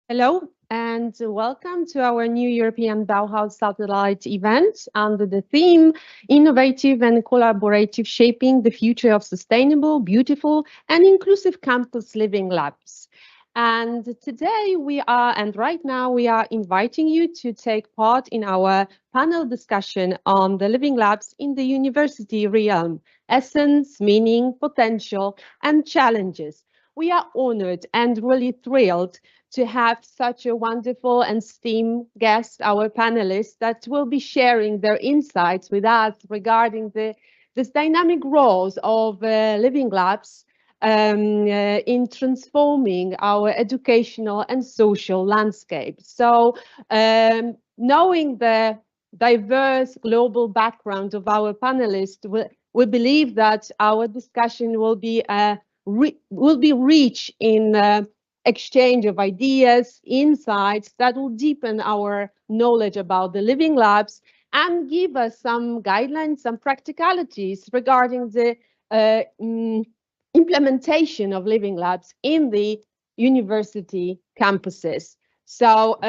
Hello and welcome to our new European Bauhaus Satellite event under the theme Innovative and Collaborative Shaping the Future of Sustainable, Beautiful and Inclusive Campus Living Labs. And today right now we are inviting you to take part in our panel discussion on the living labs in the university realm, essence, meaning, potential and challenges. We are honored and really thrilled to have such a wonderful and esteemed guest, our panelists, that will be sharing their insights with us regarding this dynamic roles of living labs in transforming our educational and social landscape. So knowing the diverse global background of our panelists, we believe that our discussion will be rich in exchange of ideas, insights that will deepen our knowledge about the living labs and give us some guidelines, some practicalities regarding the implementation of living labs in the university campuses. So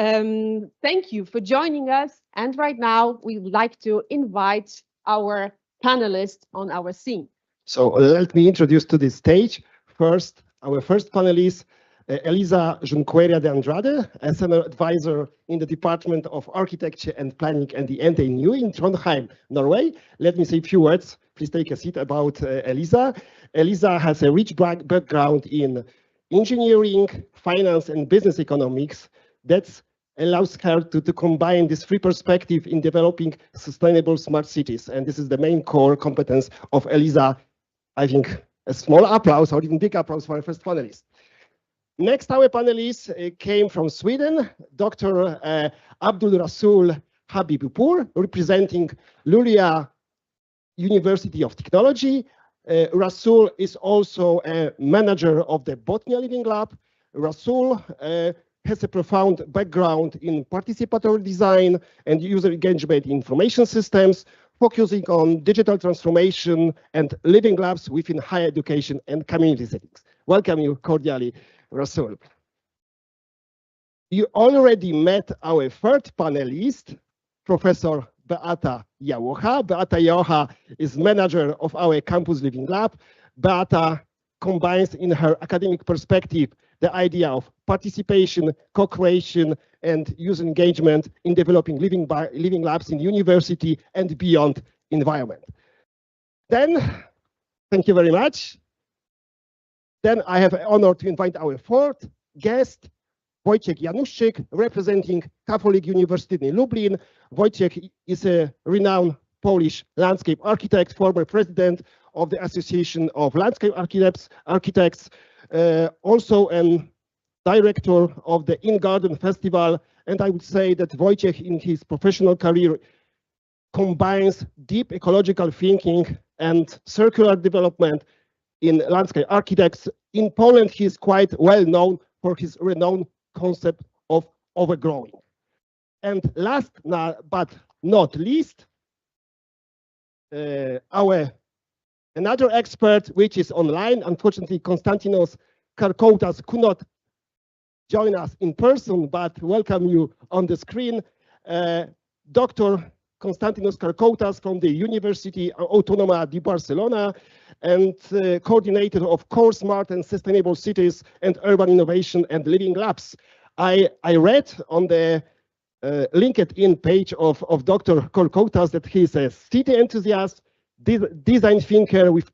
thank you for joining us. And right now, we would like to invite our panelists on our scene. So let me introduce to the stage first, our first panelist, Elisa Junqueira de Andrade, a senior advisor in the Department of Architecture and Planning and the NTNU in Trondheim, Norway. Let me say a few words. Please take a seat about Elisa. Elisa has a rich background in engineering, finance, and business economics that allows her to combine this three perspective in developing sustainable smart cities. And this is the main core competence of Elisa. I think a small applause or even big applause for our first panelist. Next, our panelists came from Sweden, Dr. Abdolrasoul Habibipour, representing Luleå University of Technology. Rasoul is also a manager of the Botnia Living Lab. Rasoul has a profound background in participatory design and user engagement information systems, focusing on digital transformation and living labs within higher education and community settings. Welcome you cordially, Rasoul. You already met our third panelist, Professor Beata Jałocha. Beata Jałocha is manager of our campus living lab. Beata combines in her academic perspective the idea of participation, co-creation, and user engagement in developing living labs in university and beyond environment. Then, thank you very much. Then I have the honor to invite our fourth guest, Wojciech Januszczyk, representing Catholic University in Lublin. Wojciech is a renowned Polish landscape architect, former president of the Association of Landscape Architects, also a director of the In Garden Festival. And I would say that Wojciech in his professional career combines deep ecological thinking and circular development in landscape architects. In Poland, he is quite well known for his renowned concept of overgrowing. And last but not least, another expert, which is online. Unfortunately, Konstantinos Kourkoutas could not join us in person, but welcome you on the screen. Dr. Konstantinos Kourkoutas from the Universitat Autònoma de Barcelona and coordinator of Core Smart and Sustainable Cities and Urban Innovation and Living Labs. I read on the LinkedIn page of Dr. Kourkoutas that he is a city enthusiast, design thinker with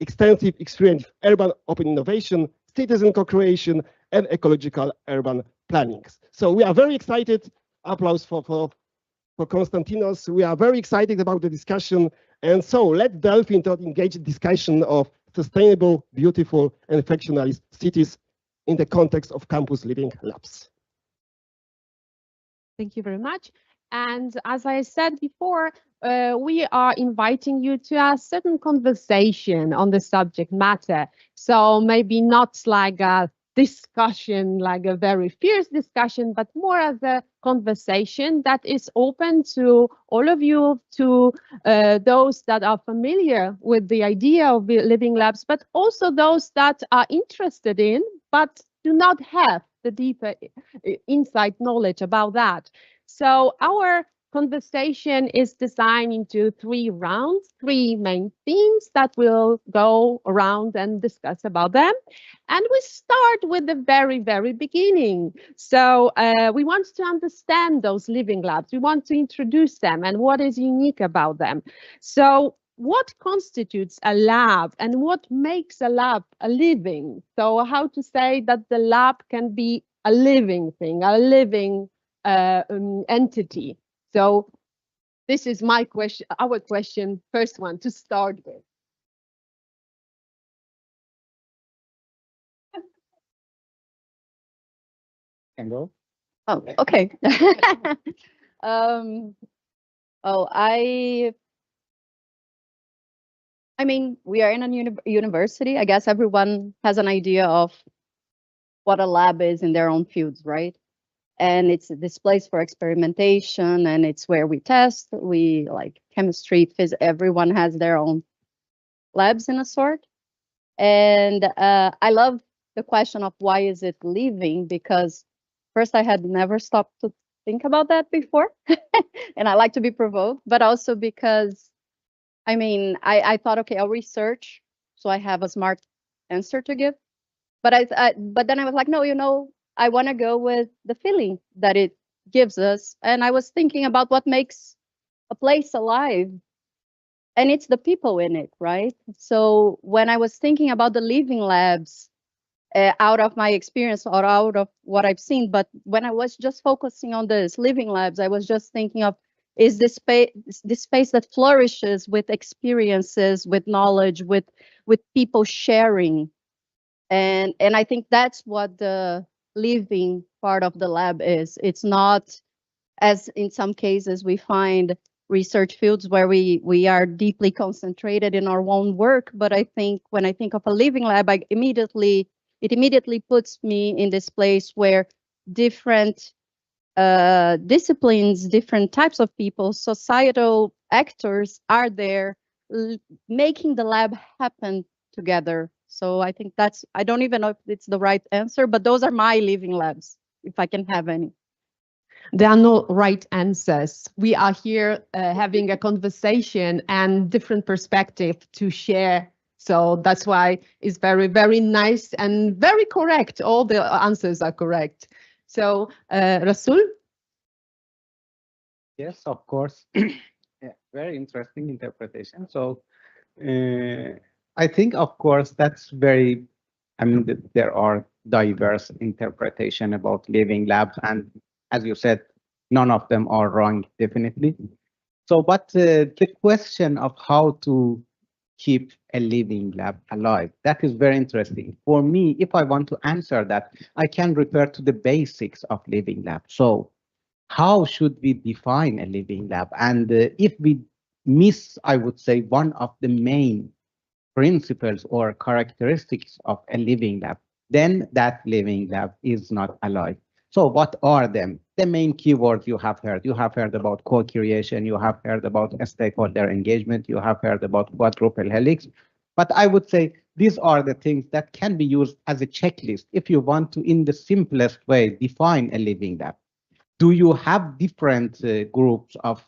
extensive experience in urban open innovation, citizen co-creation, and ecological urban planning. So we are very excited. Applause for Konstantinos. We are very excited about the discussion. And so let's delve into an engaged discussion of sustainable, beautiful, and functionalist cities in the context of campus living labs. Thank you very much. And as I said before, we are inviting you to a certain conversation on the subject matter. So maybe not like a discussion, like a very fierce discussion, but more as a conversation that is open to all of you, to those that are familiar with the idea of living labs, but also those that are interested in, but do not have the deeper insight knowledge about that. So our conversation is designed into 3 rounds, 3 main themes that we'll go around and discuss about them. And we start with the very, very beginning. So we want to understand those living labs. We want to introduce them and what is unique about them. So what constitutes a lab and what makes a lab a living? So how to say that the lab can be a living thing, a living entity. So this is my question, our question, first one to start with. Can go. Oh, okay. I mean, we are in a university. I guess everyone has an idea of what a lab is in their own fields, right? And it's this place for experimentation, and it's where we test. We like chemistry, physics. Everyone has their own labs in a sort. And I love the question of why is it living? Because first, I had never stopped to think about that before, and I like to be provoked. But also because, I mean, I thought, okay, I'll research, so I have a smart answer to give. But but then I was like, no, you know, I want to go with the feeling that it gives us. And I was thinking about what makes a place alive. And it's the people in it, right? So when I was thinking about the living labs, out of my experience or out of what I've seen, but when I was just focusing on this living labs, I was just thinking of, is this space that flourishes with experiences, with knowledge, with people sharing. And I think that's what the living part of the lab is. It's not, as in some cases we find research fields where we are deeply concentrated in our own work. But I think when I think of a living lab, it immediately puts me in this place where different disciplines, different types of people, societal actors are there making the lab happen together. So I think that's, I don't even know if it's the right answer, but those are my living labs, if I can have any. There are no right answers. We are here having a conversation and different perspective to share. So that's why it's very, very nice and very correct. All the answers are correct. So Rasoul? Yes, of course. Yeah, very interesting interpretation. So I think, of course, that's very, I mean, there are diverse interpretation about living labs, and as you said, none of them are wrong, definitely. So, but the question of how to keep a living lab alive, that is very interesting. For me, if I want to answer that, I can refer to the basics of living lab. So how should we define a living lab? And if we miss, I would say, one of the main principles or characteristics of a living lab, then that living lab is not alive. So what are them? The main keywords you have heard. You have heard about co-creation. You have heard about stakeholder engagement. You have heard about quadruple helix. But I would say these are the things that can be used as a checklist if you want to, in the simplest way, define a living lab. Do you have different groups of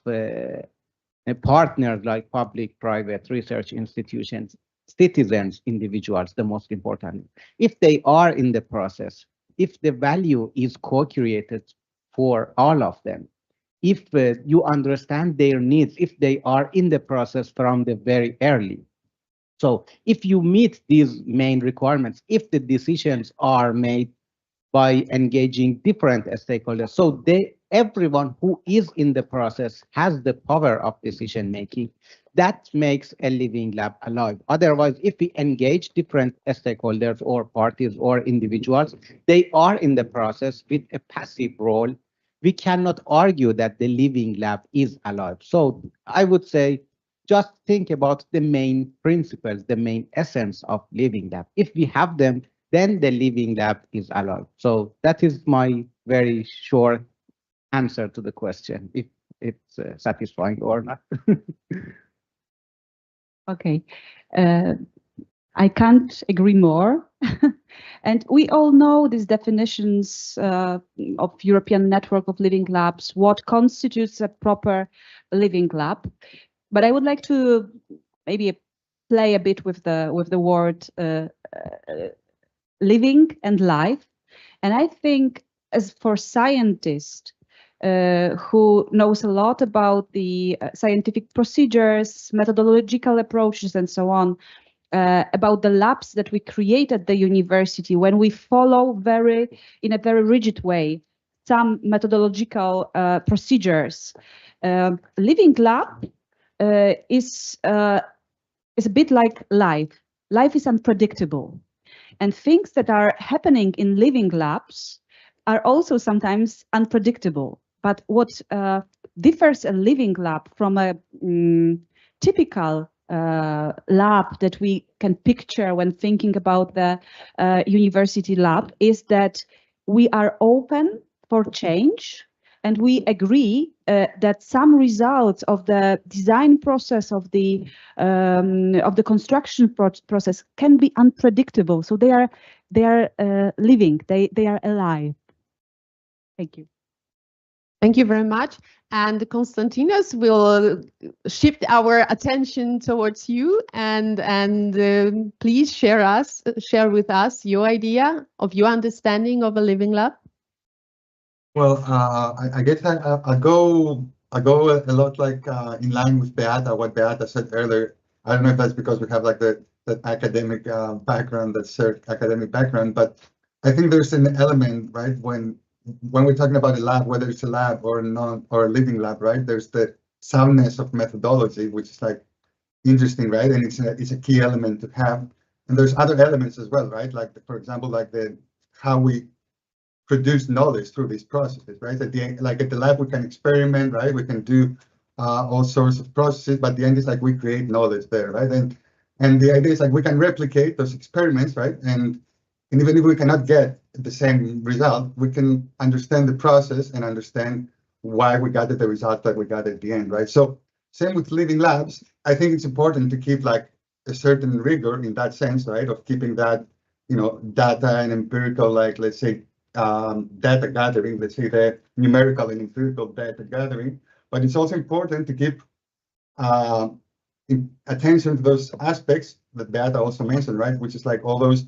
partners like public, private, research institutions, citizens, individuals, the most important? If they are in the process, if the value is co-created for all of them, if you understand their needs, if they are in the process from the very early. So if you meet these main requirements, if the decisions are made by engaging different stakeholders, so everyone who is in the process has the power of decision making, that makes a living lab alive. Otherwise, if we engage different stakeholders or parties or individuals, they are in the process with a passive role, we cannot argue that the living lab is alive. So I would say, just think about the main principles, the main essence of living lab. If we have them, then the living lab is alive. So that is my very short answer to the question, if it's satisfying or not. Okay, I can't agree more. And we all know these definitions of European network of living labs, what constitutes a proper living lab. But I would like to maybe play a bit with the word living and life. And I think as for scientists who knows a lot about the scientific procedures, methodological approaches, and so on, about the labs that we create at the university, when we follow in a very rigid way some methodological procedures, living lab is a bit like life. Life is unpredictable, and things that are happening in living labs are also sometimes unpredictable. But what differs a living lab from a typical lab that we can picture when thinking about the university lab is that we are open for change, and we agree that some results of the design process of the construction process can be unpredictable. So they are living, they are alive. Thank you. Thank you very much. And Konstantinos will shift our attention towards you and please share with us your idea of your understanding of a living lab. Well, I guess I go a lot like in line with Beata, what Beata said earlier. I don't know if that's because we have like that academic background, that shared academic background, but I think there's an element, right, when we're talking about a lab, whether it's a lab or a living lab, right? There's the soundness of methodology, which is like interesting, right? And it's a key element to have. And there's other elements as well, right? Like for example, like how we produce knowledge through these processes, right? At the end, like at the lab, we can experiment, right? We can do all sorts of processes, but the end is like we create knowledge there, right? And the idea is like we can replicate those experiments, right? And even if we cannot get the same result, we can understand the process and understand why we got the result that we got at the end, right? So same with living labs. I think it's important to keep like a certain rigor in that sense, right? Of keeping that, data and empirical, like let's say data gathering, let's say the numerical and empirical data gathering. But it's also important to keep attention to those aspects that Beata also mentioned, right? Which is like all those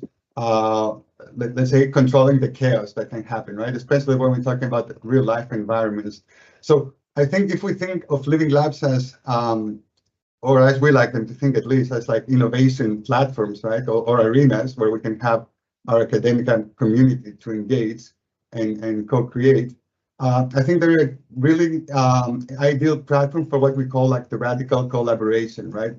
let's say controlling the chaos that can happen, right? Especially when we're talking about the real life environments. So I think if we think of living labs as, or as we like them to think at least, as like innovation platforms, right? Or arenas where we can have our academic community to engage and co-create. I think they're a really ideal platform for what we call like the radical collaboration, right?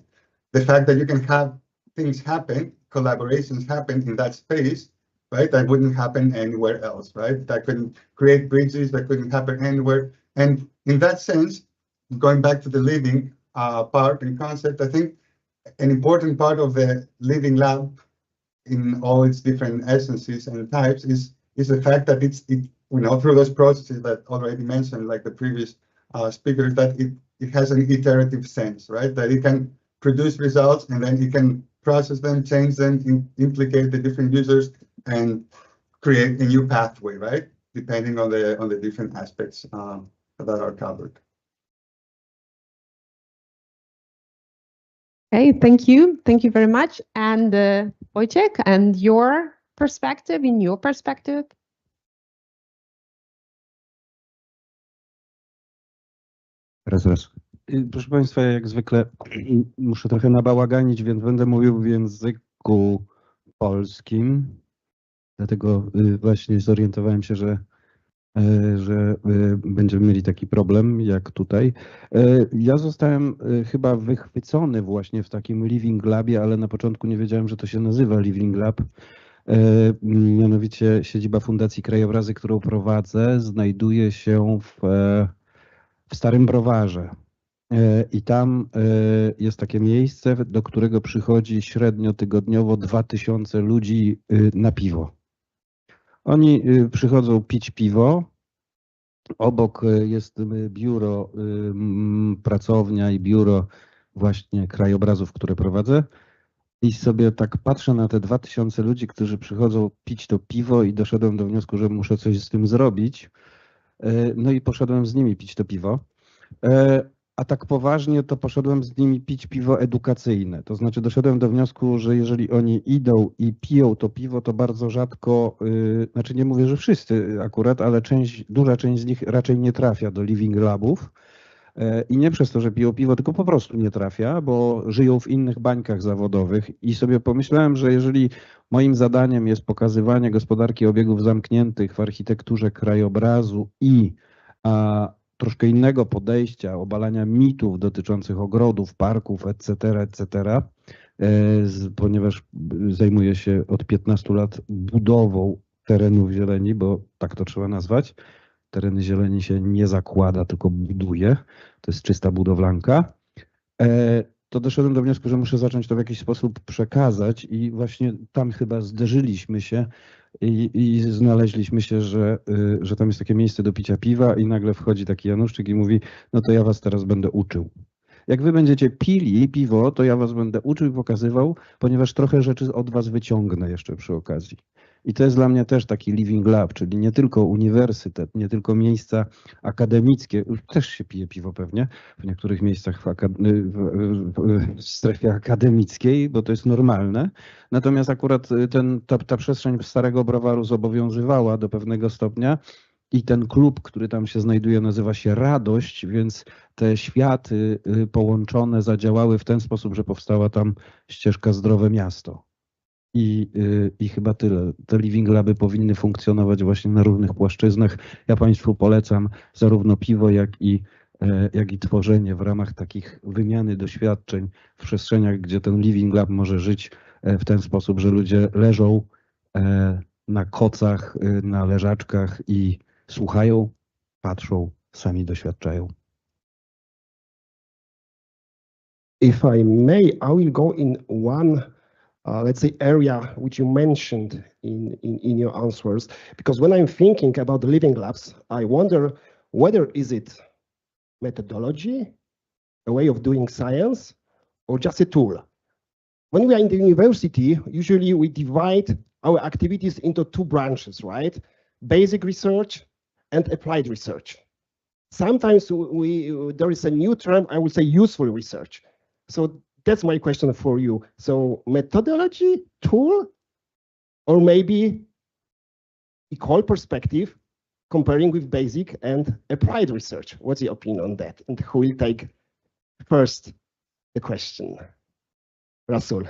The fact that you can have things happen, collaborations happen in that space, right? That wouldn't happen anywhere else, right? That couldn't create bridges, that couldn't happen anywhere. And in that sense, going back to the living part and concept, I think an important part of the living lab in all its different essences and types is the fact that it through those processes that already mentioned, like the previous speakers, that it has an iterative sense, right? That it can produce results and then it can process them, change them, implicate the different users, and create a new pathway, right? Depending on the different aspects that are covered. Okay, thank you very much. And Wojciech, and your perspective, Raz. Proszę Państwa, jak zwykle muszę trochę nabałaganić, więc będę mówił w języku polskim. Dlatego właśnie zorientowałem się, że będziemy mieli taki problem jak tutaj. Ja zostałem chyba wychwycony właśnie w takim Living Labie, ale na początku nie wiedziałem, że to się nazywa Living Lab. Mianowicie siedziba Fundacji Krajobrazy, którą prowadzę, znajduje się w Starym Browarze. I tam jest takie miejsce, do którego przychodzi średnio tygodniowo 2000 ludzi na piwo. Oni przychodzą pić piwo. Obok jest biuro, pracownia i biuro właśnie krajobrazów, które prowadzę. I sobie tak patrzę na te 2000 ludzi, którzy przychodzą pić to piwo i doszedłem do wniosku, że muszę coś z tym zrobić. No i poszedłem z nimi pić to piwo. A tak poważnie to poszedłem z nimi pić piwo edukacyjne. To znaczy doszedłem do wniosku, że jeżeli oni idą i piją to piwo, to bardzo rzadko, znaczy nie mówię, że wszyscy akurat, ale duża część z nich raczej nie trafia do living labów. I nie przez to, że piją piwo, tylko po prostu nie trafia, bo żyją w innych bańkach zawodowych. I sobie pomyślałem, że jeżeli moim zadaniem jest pokazywanie gospodarki obiegów zamkniętych w architekturze krajobrazu i troszkę innego podejścia, obalania mitów dotyczących ogrodów, parków, etc., ponieważ zajmuję się od 15 lat budową terenów zieleni, bo tak to trzeba nazwać. Tereny zieleni się nie zakłada, tylko buduje. To jest czysta budowlanka. To doszedłem do wniosku, że muszę zacząć to w jakiś sposób przekazać i właśnie tam chyba zderzyliśmy się i znaleźliśmy się, że tam jest takie miejsce do picia piwa i nagle wchodzi taki Januszczyk i mówi, no to ja was teraz będę uczył. Jak wy będziecie pili piwo, to ja was będę uczył i pokazywał, ponieważ trochę rzeczy od was wyciągnę jeszcze przy okazji. I to jest dla mnie też taki living lab, czyli nie tylko uniwersytet, nie tylko miejsca akademickie, też się pije piwo pewnie w niektórych miejscach w strefie akademickiej, bo to jest normalne. Natomiast akurat ta przestrzeń starego browaru zobowiązywała do pewnego stopnia i ten klub, który tam się znajduje, nazywa się Radość, więc te światy połączone zadziałały w ten sposób, że powstała tam ścieżka Zdrowe Miasto. I chyba tyle. Te living laby powinny funkcjonować właśnie na równych płaszczyznach. Ja Państwu polecam zarówno piwo, jak i tworzenie w ramach takich wymiany doświadczeń w przestrzeniach, gdzie ten living lab może żyć w ten sposób, że ludzie leżą na kocach, na leżaczkach i słuchają, patrzą, sami doświadczają. If I may, I will go in one let's say area which you mentioned in your answers, because when I'm thinking about the living labs, I wonder whether is it methodology, a way of doing science, or just a tool. When we are in the university, usually we divide our activities into two branches, right? Basic research and applied research. Sometimes there is a new term, I would say useful research. So that's my question for you. So methodology, tool, or maybe equal perspective comparing with basic and applied research. What's your opinion on that? And who will take first the question? Rasoul.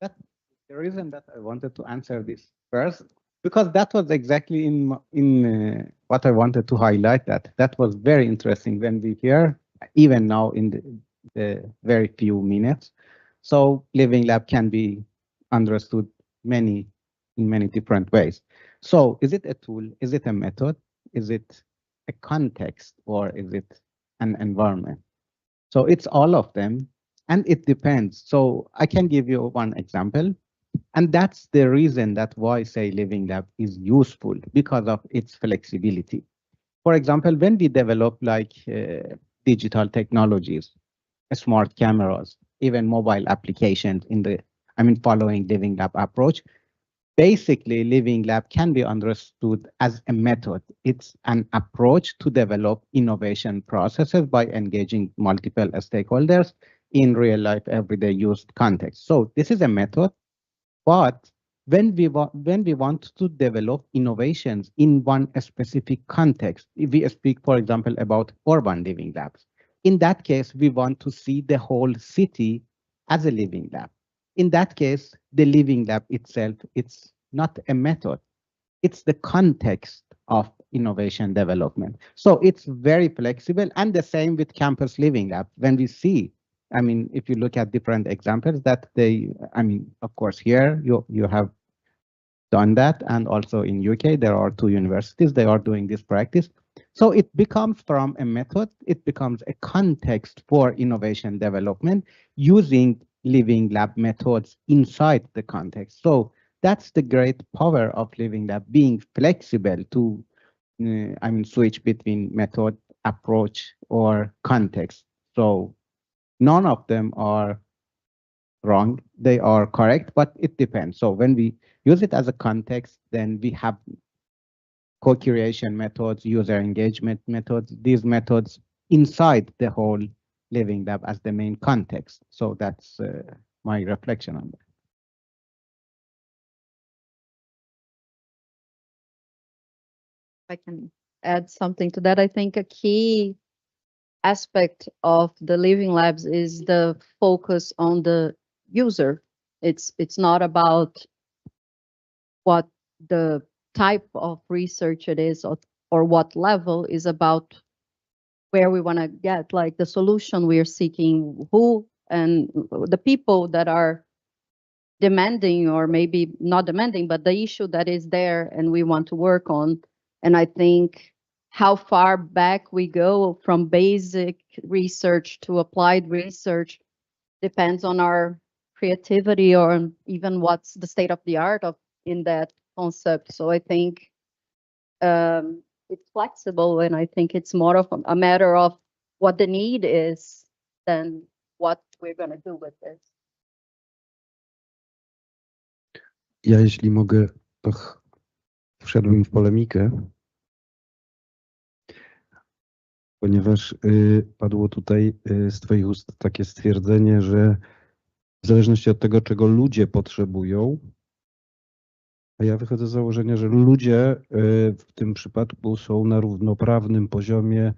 The reason that I wanted to answer this first, because that was exactly in what I wanted to highlight, that was very interesting when we hear, even now in the very few minutes. So living lab can be understood in many different ways. So is it a tool? Is it a method? Is it a context, or is it an environment? So it's all of them, and it depends. So I can give you one example, and that's the reason that why say living lab is useful, because of its flexibility. For example, when we develop like digital technologies, smart cameras, even mobile applications following living lab approach, basically living lab can be understood as a method. It's an approach to develop innovation processes by engaging multiple stakeholders in real life everyday used context. So this is a method, but when we want to develop innovations in one specific context, if we speak, for example, about urban living labs, in that case, we want to see the whole city as a living lab. In that case, the living lab itself, it's not a method. It's the context of innovation development. So it's very flexible, and the same with campus living lab. When we see, if you look at different examples that of course, here you have done that, and also in UK, there are 2 universities, they are doing this practice. So it becomes from a method, it becomes a context for innovation development using living lab methods inside the context. So that's the great power of living lab, being flexible to switch between method, approach, or context. So none of them are wrong. They are correct, but it depends. So when we use it as a context, then we have co-creation methods, user engagement methods, these methods inside the whole living lab as the main context. So that's my reflection on that. I can add something to that. I think a key aspect of the living labs is the focus on the user. It's not about what the type of research it is or what level, is about where we want to get, like the solution we are seeking, who and the people that are demanding, or maybe not demanding, but the issue that is there and we want to work on. And I think how far back we go from basic research to applied research depends on our creativity, or even what's the state of the art of in that concept. So I think it's flexible, and I think it's more of a matter of what the need is than what we're going to do with this. Ja, jeśli mogę, to wszedłem w polemikę, ponieważ padło tutaj z Twoich ust takie stwierdzenie, że w zależności od tego, czego ludzie potrzebują, a ja wychodzę z założenia, że ludzie w tym przypadku są na równoprawnym poziomie,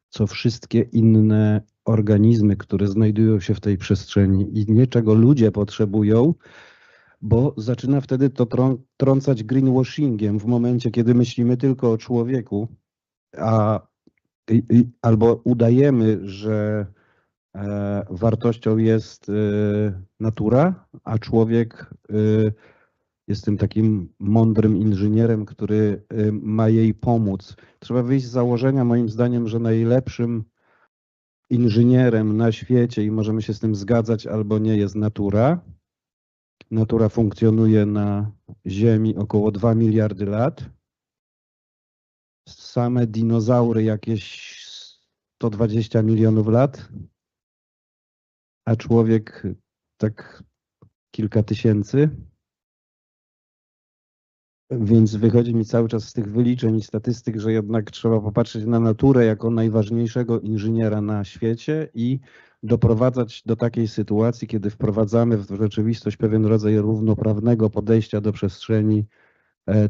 co wszystkie inne organizmy, które znajdują się w tej przestrzeni, i nie czego ludzie potrzebują, bo zaczyna wtedy to trącać greenwashingiem w momencie, kiedy myślimy tylko o człowieku, albo udajemy, że wartością jest natura, a człowiek jest tym takim mądrym inżynierem, który ma jej pomóc. Trzeba wyjść z założenia, moim zdaniem, że najlepszym inżynierem na świecie, i możemy się z tym zgadzać albo nie, jest natura. Natura funkcjonuje na Ziemi około 2 miliardy lat. Same dinozaury jakieś 120 milionów lat, a człowiek tak kilka tysięcy. Więc wychodzi mi cały czas z tych wyliczeń i statystyk, że jednak trzeba popatrzeć na naturę jako najważniejszego inżyniera na świecie i doprowadzać do takiej sytuacji, kiedy wprowadzamy w rzeczywistość pewien rodzaj równoprawnego podejścia do przestrzeni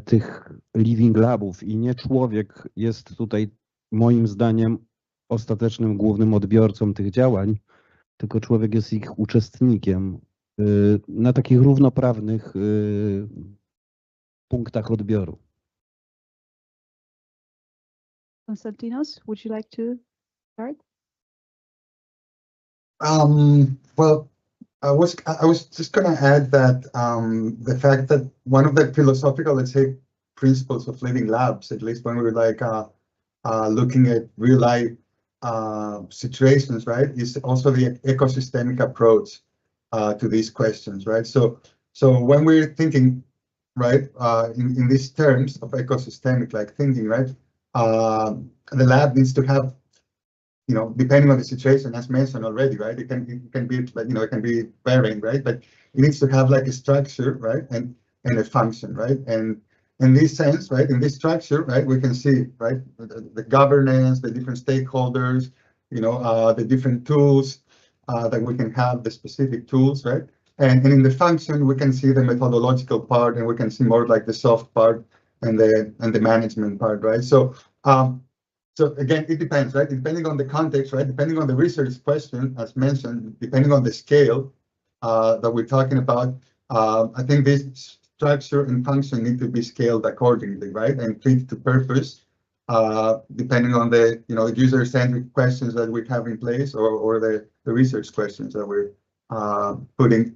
tych living labów. I nie człowiek jest tutaj, moim zdaniem, ostatecznym głównym odbiorcą tych działań, tylko człowiek jest ich uczestnikiem na takich równoprawnych punktach odbioru. Konstantinos, would you like to start? Well, I was just going to add that the fact that one of the philosophical, let's say, principles of living labs, at least when we were like looking at real life situations, right, is also the ecosystemic approach to these questions, right? So when we're thinking, right, in these terms of ecosystemic like thinking, right, the lab needs to have, you know, depending on the situation, as mentioned already, right, it can be like, you know, it can be varying, right, but it needs to have like a structure, right, and a function, right, and in this sense, right, in this structure, right, we can see, right, the governance, the different stakeholders, you know, the different tools that we can have, the specific tools, right, and in the function we can see the methodological part, and we can see more like the soft part and the management part, right. So so again, it depends, right? Depending on the context, right? Depending on the research question, as mentioned, depending on the scale that we're talking about, I think this structure and function need to be scaled accordingly, right? And fit to purpose, depending on the, you know, user-centric questions that we have in place, or the research questions that we're putting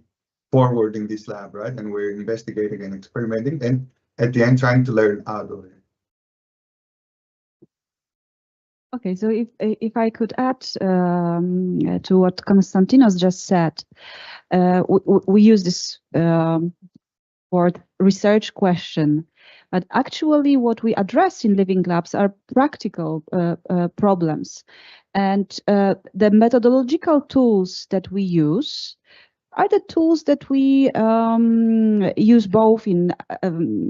forward in this lab, right? And we're investigating and experimenting, and at the end, trying to learn out of it. Okay, so if I could add to what Konstantinos just said, we use this word research question, but actually what we address in living labs are practical problems, and the methodological tools that we use are the tools that we use both in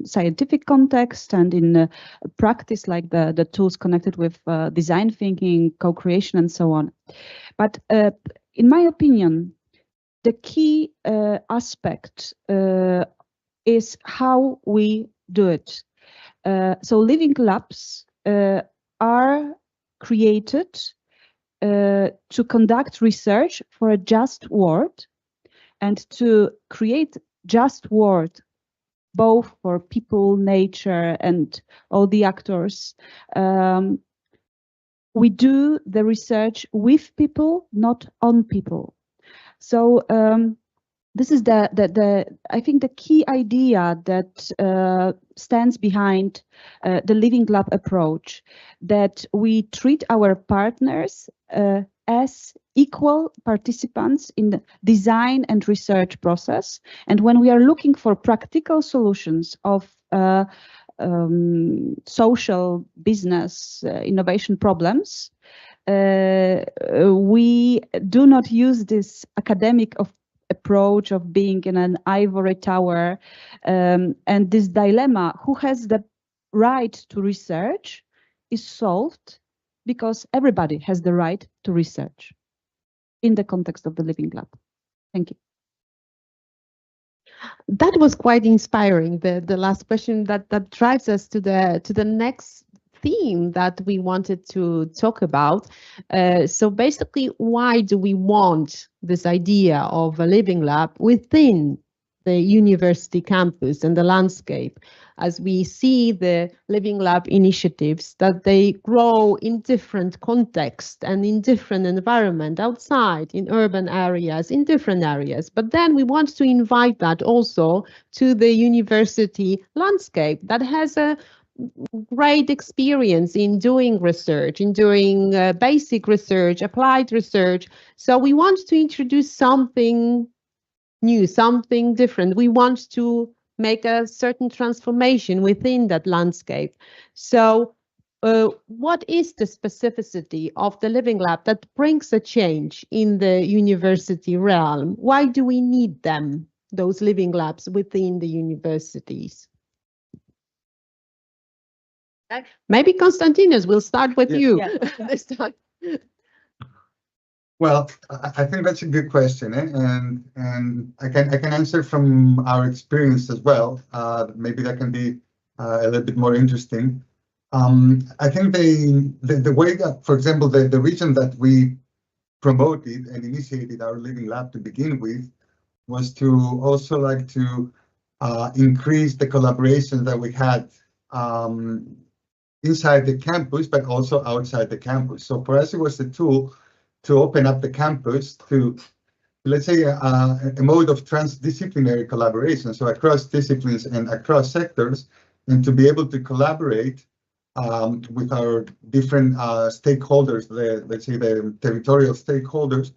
scientific context and in practice, like the tools connected with design thinking, co-creation, and so on. But in my opinion, the key aspect is how we do it. So living labs are created to conduct research for a just world and to create just world both for people, nature, and all the actors. We do the research with people, not on people. So this is I think the key idea that stands behind the Living Lab approach, that we treat our partners as equal participants in the design and research process. And when we are looking for practical solutions of social, business, innovation problems, we do not use this academic approach of being in an ivory tower, and this dilemma, who has the right to research, is solved because everybody has the right to research in the context of the Living Lab. Thank you. That was quite inspiring. The last question that drives us to the next theme that we wanted to talk about. So basically, why do we want this idea of a living lab within the university campus and the landscape, as we see the living lab initiatives, that they grow in different contexts and in different environment, outside, in urban areas, in different areas. But then we want to invite that also to the university landscape that has a great experience in doing research, in doing basic research, applied research. So we want to introduce something new, something different. We want to make a certain transformation within that landscape. So what is the specificity of the Living Lab that brings a change in the university realm? Why do we need them, those living labs within the universities? Maybe Konstantinos, we'll start with you this time. Well, I think that's a good question, and I can answer from our experience as well. Maybe that can be a little bit more interesting. I think the way that, for example, the region that we promoted and initiated our Living Lab to begin with was to also like to increase the collaboration that we had inside the campus, but also outside the campus. So for us, it was a tool to open up the campus to, let's say, a mode of transdisciplinary collaboration, so across disciplines and across sectors, and to be able to collaborate with our different stakeholders, let's say the territorial stakeholders,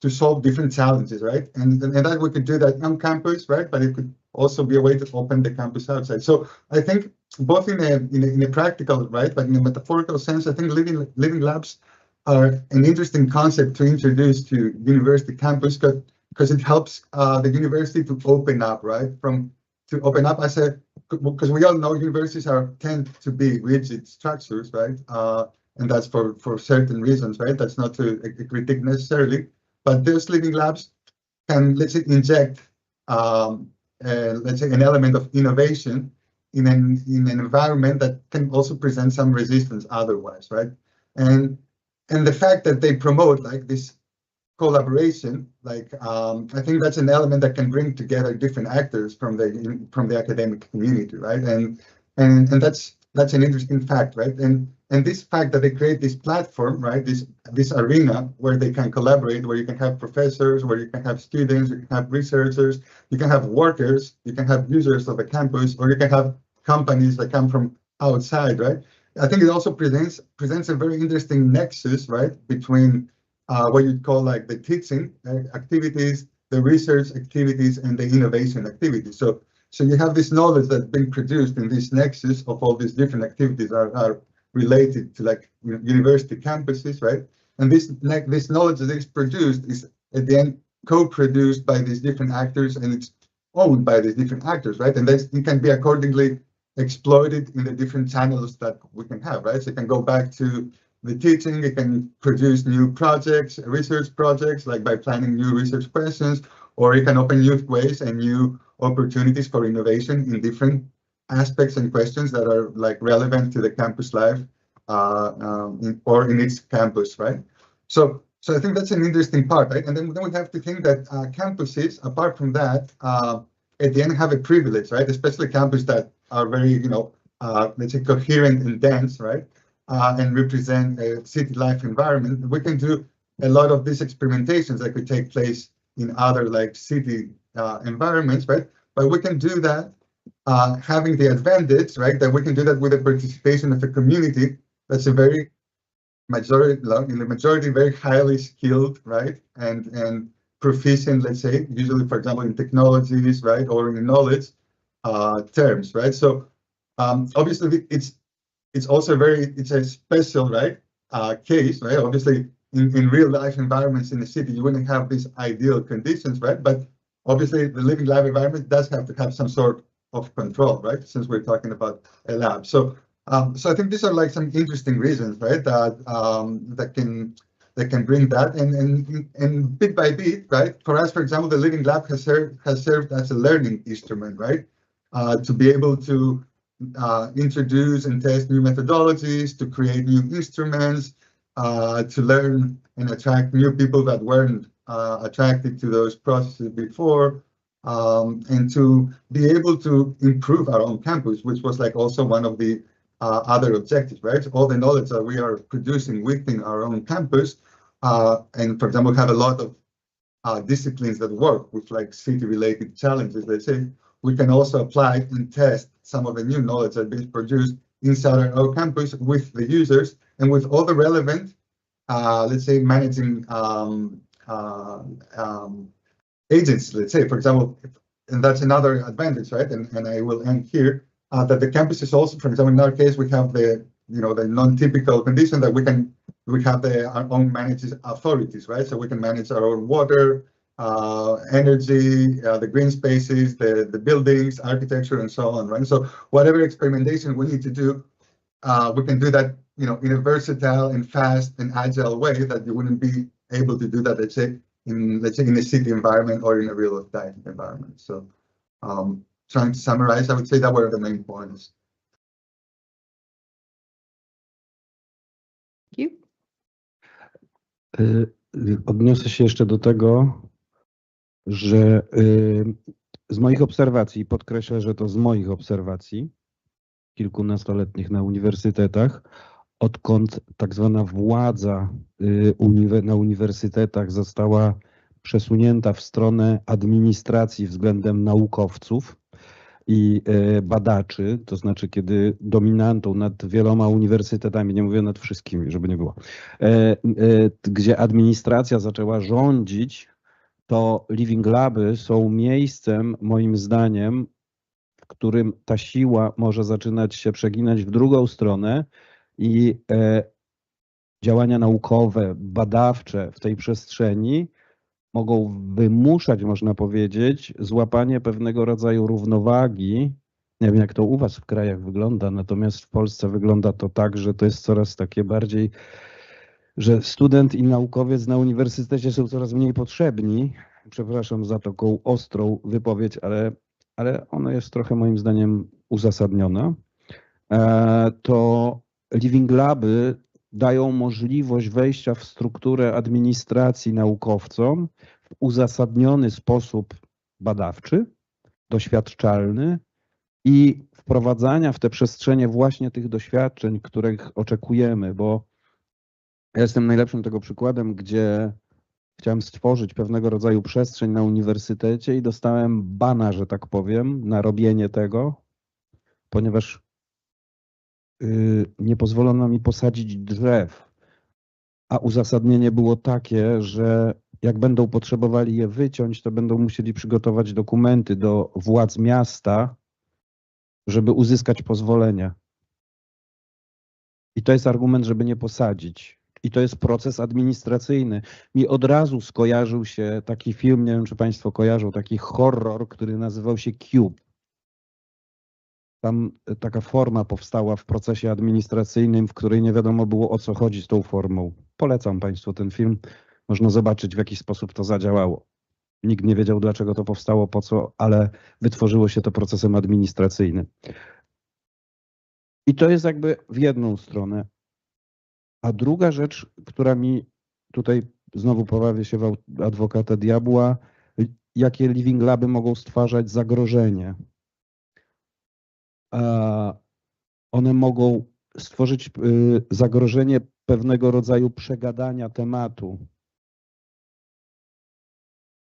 to solve different challenges, right? And that we could do that on campus, right? But it could also be a way to open the campus outside. So I think both in a practical, right, but in a metaphorical sense, I think living labs are an interesting concept to introduce to university campus because it helps the university to open up, right? To open up as because we all know universities tend to be rigid structures, right? And that's for certain reasons, right? That's not to critique necessarily, but those living labs can, let's say, inject, let's say, an element of innovation in an environment that can also present some resistance otherwise, right? And the fact that they promote like this collaboration, like I think that's an element that can bring together different actors from the academic community, right? And that's an interesting fact, right? And this fact that they create this platform, right? This arena where they can collaborate, where you can have professors, where you can have students, you can have researchers, you can have workers, you can have users of the campus, or you can have companies that come from outside, right? I think it also presents a very interesting nexus, right, between what you'd call like the teaching activities, the research activities, and the innovation activities. So you have this knowledge that's been produced in this nexus of all these different activities are related to like university campuses, right? And this knowledge that is produced is at the end co-produced by these different actors and it's owned by these different actors, right? And then it can be accordingly exploited in the different channels that we can have, right? So it can go back to the teaching, it can produce new projects, research projects, like by planning new research questions, or it can open new ways and new opportunities for innovation in different aspects and questions that are like relevant to the campus life or in its campus, right? So I think that's an interesting part, right? And then we have to think that campuses, apart from that, at the end have a privilege, right? Especially campuses that are very, let's say coherent and dense, right? And represent a city life environment. We can do a lot of these experimentations that could take place in other like city environments, right? But we can do that having the advantage, right? That we can do that with the participation of a community that's a very in the majority, very highly skilled, right? And proficient, let's say, usually, for example, in technologies, right? Or in knowledge terms, right? So obviously it's also it's a special, right? Case, right? Obviously in real life environments in the city, you wouldn't have these ideal conditions, right? But obviously the living lab environment does have to have some sort of control, right? Since we're talking about a lab. So I think these are like some interesting reasons, right? That can bring that and bit by bit, right? For us, for example, the living lab has served as a learning instrument, right? To be able to introduce and test new methodologies, to create new instruments, to learn and attract new people that weren't attracted to those processes before, and to be able to improve our own campus, which was like also one of the other objectives, right? All the knowledge that we are producing within our own campus, and for example, have a lot of disciplines that work with like city-related challenges, let's say, we can also apply and test some of the new knowledge that is produced inside our campus with the users and with all the relevant, let's say, managing agents, let's say, for example, and that's another advantage, right? And I will end here, that the campus is also, for example, in our case, we have the, the non-typical condition that we have our own managed authorities, right? So we can manage our own water, energy, the green spaces, the buildings, architecture, and so on, right? So whatever experimentation we need to do, we can do that, in a versatile and fast and agile way that you wouldn't be able to do that, let's say in a city environment or in a real life environment. So trying to summarize, I would say that were the main points. Thank you. Odniosę się jeszcze do tego, że z moich obserwacji, podkreślę, że to z moich obserwacji kilkunastoletnich na uniwersytetach, odkąd tak zwana władza na uniwersytetach została przesunięta w stronę administracji względem naukowców i badaczy, to znaczy kiedy dominantą nad wieloma uniwersytetami, nie mówię nad wszystkimi, żeby nie było, gdzie administracja zaczęła rządzić, to living laby są miejscem, moim zdaniem, w którym ta siła może zaczynać się przeginać w drugą stronę i działania naukowe, badawcze w tej przestrzeni mogą wymuszać, można powiedzieć, złapanie pewnego rodzaju równowagi. Nie wiem, jak to u was w krajach wygląda, natomiast w Polsce wygląda to tak, że to jest coraz takie bardziej, że student i naukowiec na uniwersytecie są coraz mniej potrzebni. Przepraszam za taką ostrą wypowiedź, ale ona jest trochę moim zdaniem uzasadniona. To living laby dają możliwość wejścia w strukturę administracji naukowcom w uzasadniony sposób badawczy, doświadczalny i wprowadzania w te przestrzenie właśnie tych doświadczeń, których oczekujemy, bo ja jestem najlepszym tego przykładem, gdzie chciałem stworzyć pewnego rodzaju przestrzeń na uniwersytecie i dostałem bana, że tak powiem, na robienie tego, ponieważ nie pozwolono mi posadzić drzew, a uzasadnienie było takie, że jak będą potrzebowali je wyciąć, to będą musieli przygotować dokumenty do władz miasta, żeby uzyskać pozwolenie. I to jest argument, żeby nie posadzić. I to jest proces administracyjny. Mi od razu skojarzył się taki film, nie wiem czy Państwo kojarzą, taki horror, który nazywał się Cube. Tam taka forma powstała w procesie administracyjnym, w której nie wiadomo było, o co chodzi z tą formą. Polecam Państwu ten film. Można zobaczyć, w jaki sposób to zadziałało. Nikt nie wiedział, dlaczego to powstało, po co, ale wytworzyło się to procesem administracyjnym. I to jest jakby w jedną stronę. A druga rzecz, która mi tutaj znowu pobawię się w adwokata diabła, jakie living laby mogą stwarzać zagrożenie. One mogą stworzyć zagrożenie pewnego rodzaju przegadania tematu.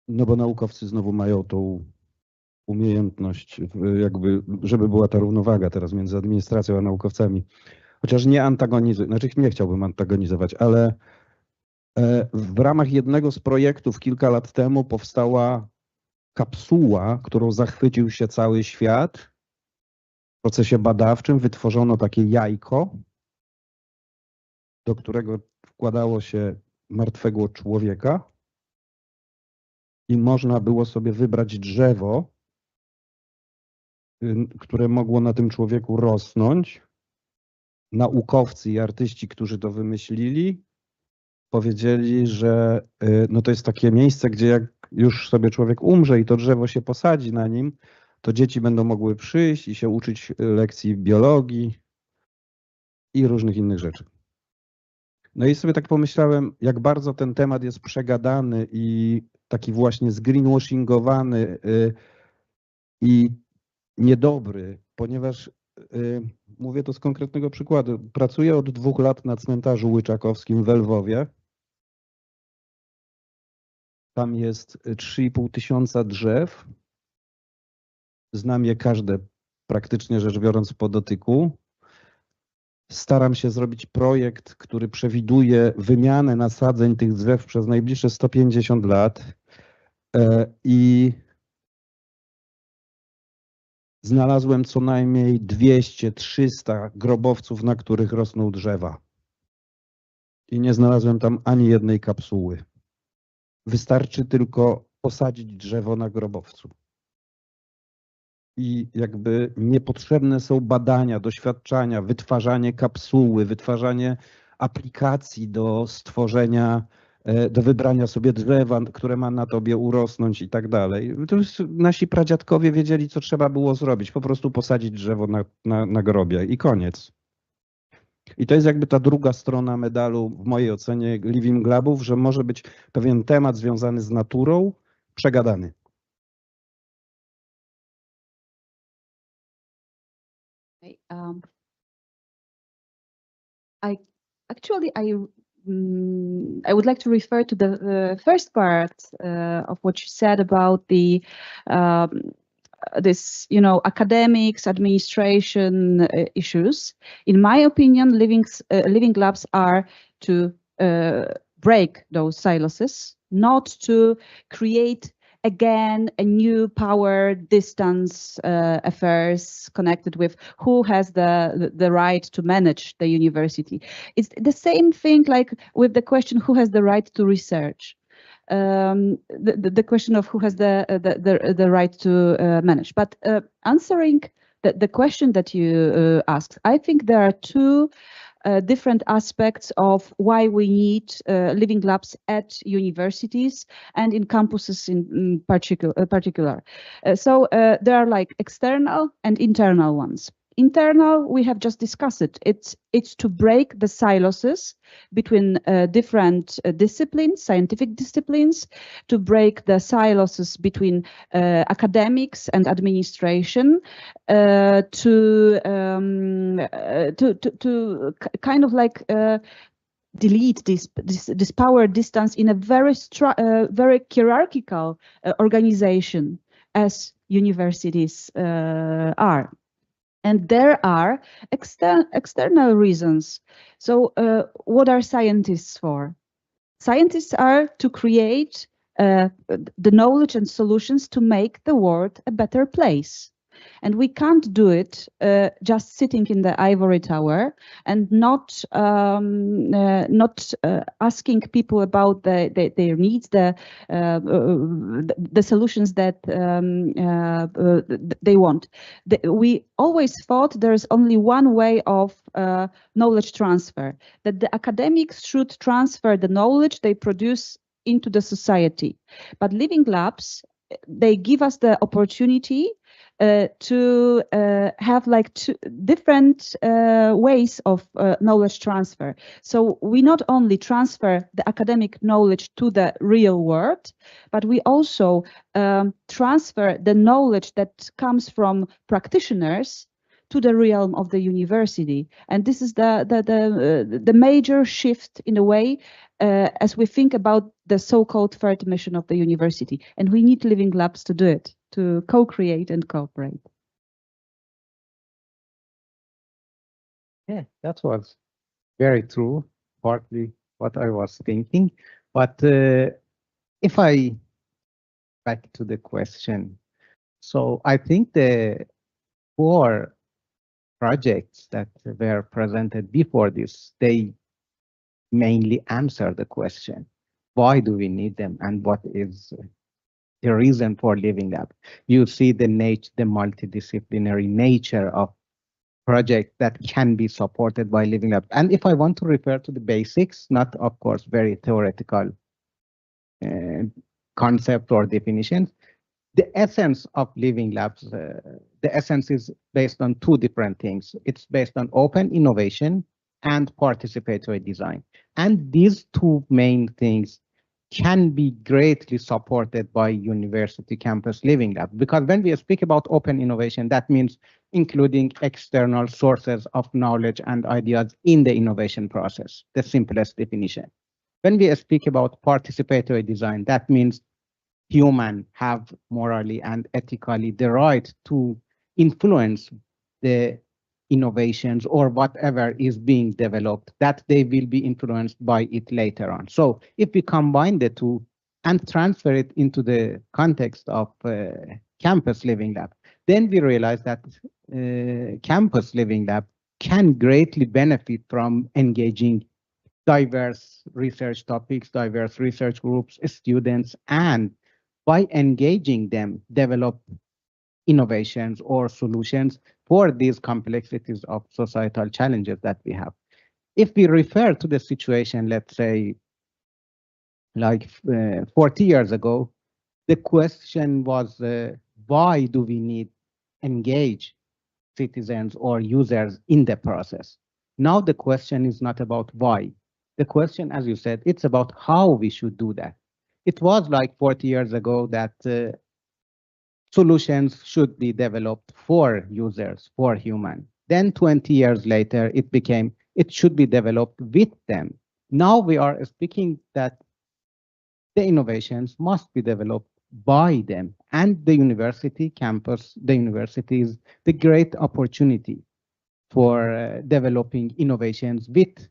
No bo naukowcy znowu mają tą umiejętność, jakby, żeby była ta równowaga teraz między administracją a naukowcami. Chociaż nie antagonizuję, znaczy nie chciałbym antagonizować, ale w ramach jednego z projektów kilka lat temu powstała kapsuła, którą zachwycił się cały świat. W procesie badawczym wytworzono takie jajko, do którego wkładało się martwego człowieka i można było sobie wybrać drzewo, które mogło na tym człowieku rosnąć. Naukowcy i artyści, którzy to wymyślili, powiedzieli, że no to jest takie miejsce, gdzie jak już sobie człowiek umrze i to drzewo się posadzi na nim, to dzieci będą mogły przyjść i się uczyć lekcji biologii i różnych innych rzeczy. No i sobie tak pomyślałem, jak bardzo ten temat jest przegadany i taki właśnie zgreenwashingowany i niedobry, ponieważ mówię to z konkretnego przykładu. Pracuję od 2 lat na cmentarzu łyczakowskim w Lwowie. Tam jest 3,5 tysiąca drzew. Znam je każde, praktycznie rzecz biorąc, po dotyku. Staram się zrobić projekt, który przewiduje wymianę nasadzeń tych drzew przez najbliższe 150 lat i znalazłem co najmniej 200-300 grobowców, na których rosną drzewa. I nie znalazłem tam ani jednej kapsuły. Wystarczy tylko posadzić drzewo na grobowcu. I jakby niepotrzebne są badania, doświadczania, wytwarzanie kapsuły, wytwarzanie aplikacji do stworzenia, do wybrania sobie drzewa, które ma na tobie urosnąć i tak dalej. To już nasi pradziadkowie wiedzieli, co trzeba było zrobić. Po prostu posadzić drzewo na grobie i koniec. I to jest jakby ta druga strona medalu, w mojej ocenie, living labów, że może być pewien temat związany z naturą przegadany. I would like to refer to the first part of what you said about the this, academics, administration issues. In my opinion, living labs are to break those silos, not to create again a new power distance affairs connected with who has the right to manage the university. It's the same thing like with the question who has the right to research. The question of who has the right to manage. But answering the question that you asked, I think there are two different aspects of why we need living labs at universities and in campuses in particular. So there are like external and internal ones. Internal, we have just discussed it. It's to break the silos between different disciplines, scientific disciplines, to break the silos between academics and administration, to kind of like delete this power distance in a very hierarchical organization as universities are. And there are external reasons. So what are scientists for? Scientists are to create the knowledge and solutions to make the world a better place. And we can't do it just sitting in the ivory tower and not asking people about their needs, the solutions that they want. We always thought there's only one way of knowledge transfer, that the academics should transfer the knowledge they produce into the society. But living labs, they give us the opportunity to have like two different ways of knowledge transfer. So we not only transfer the academic knowledge to the real world, but we also transfer the knowledge that comes from practitioners to the realm of the university. And this is the major shift in a way as we think about the so-called third mission of the university. And we need living labs to do it, to co-create and cooperate. Yeah, that was very true, partly what I was thinking. But if I back to the question, so I think the 4 projects that were presented before this, they mainly answer the question, why do we need them and what is the reason for living lab? You see the multidisciplinary nature of project that can be supported by living lab. And if I want to refer to the basics, not of course very theoretical concept or definitions, the essence of living labs, the essence is based on 2 different things. It's based on open innovation and participatory design. And these 2 main things can be greatly supported by university campus living lab. Because when we speak about open innovation, that means including external sources of knowledge and ideas in the innovation process, the simplest definition. When we speak about participatory design, that means humans have morally and ethically the right to influence the innovations or whatever is being developed, that they will be influenced by it later on. So if we combine the 2 and transfer it into the context of campus living lab, then we realize that campus living lab can greatly benefit from engaging diverse research topics, diverse research groups, students, and by engaging them, develop innovations or solutions for these complexities of societal challenges that we have. If we refer to the situation, let's say, like 40 years ago, the question was, why do we need engage citizens or users in the process? Now the question is not about why. The question, as you said, it's about how we should do that. It was like 40 years ago that solutions should be developed for users, for humans. Then 20 years later, it became, it should be developed with them. Now we are speaking that the innovations must be developed by them. And the university campus, the university is the great opportunity for developing innovations with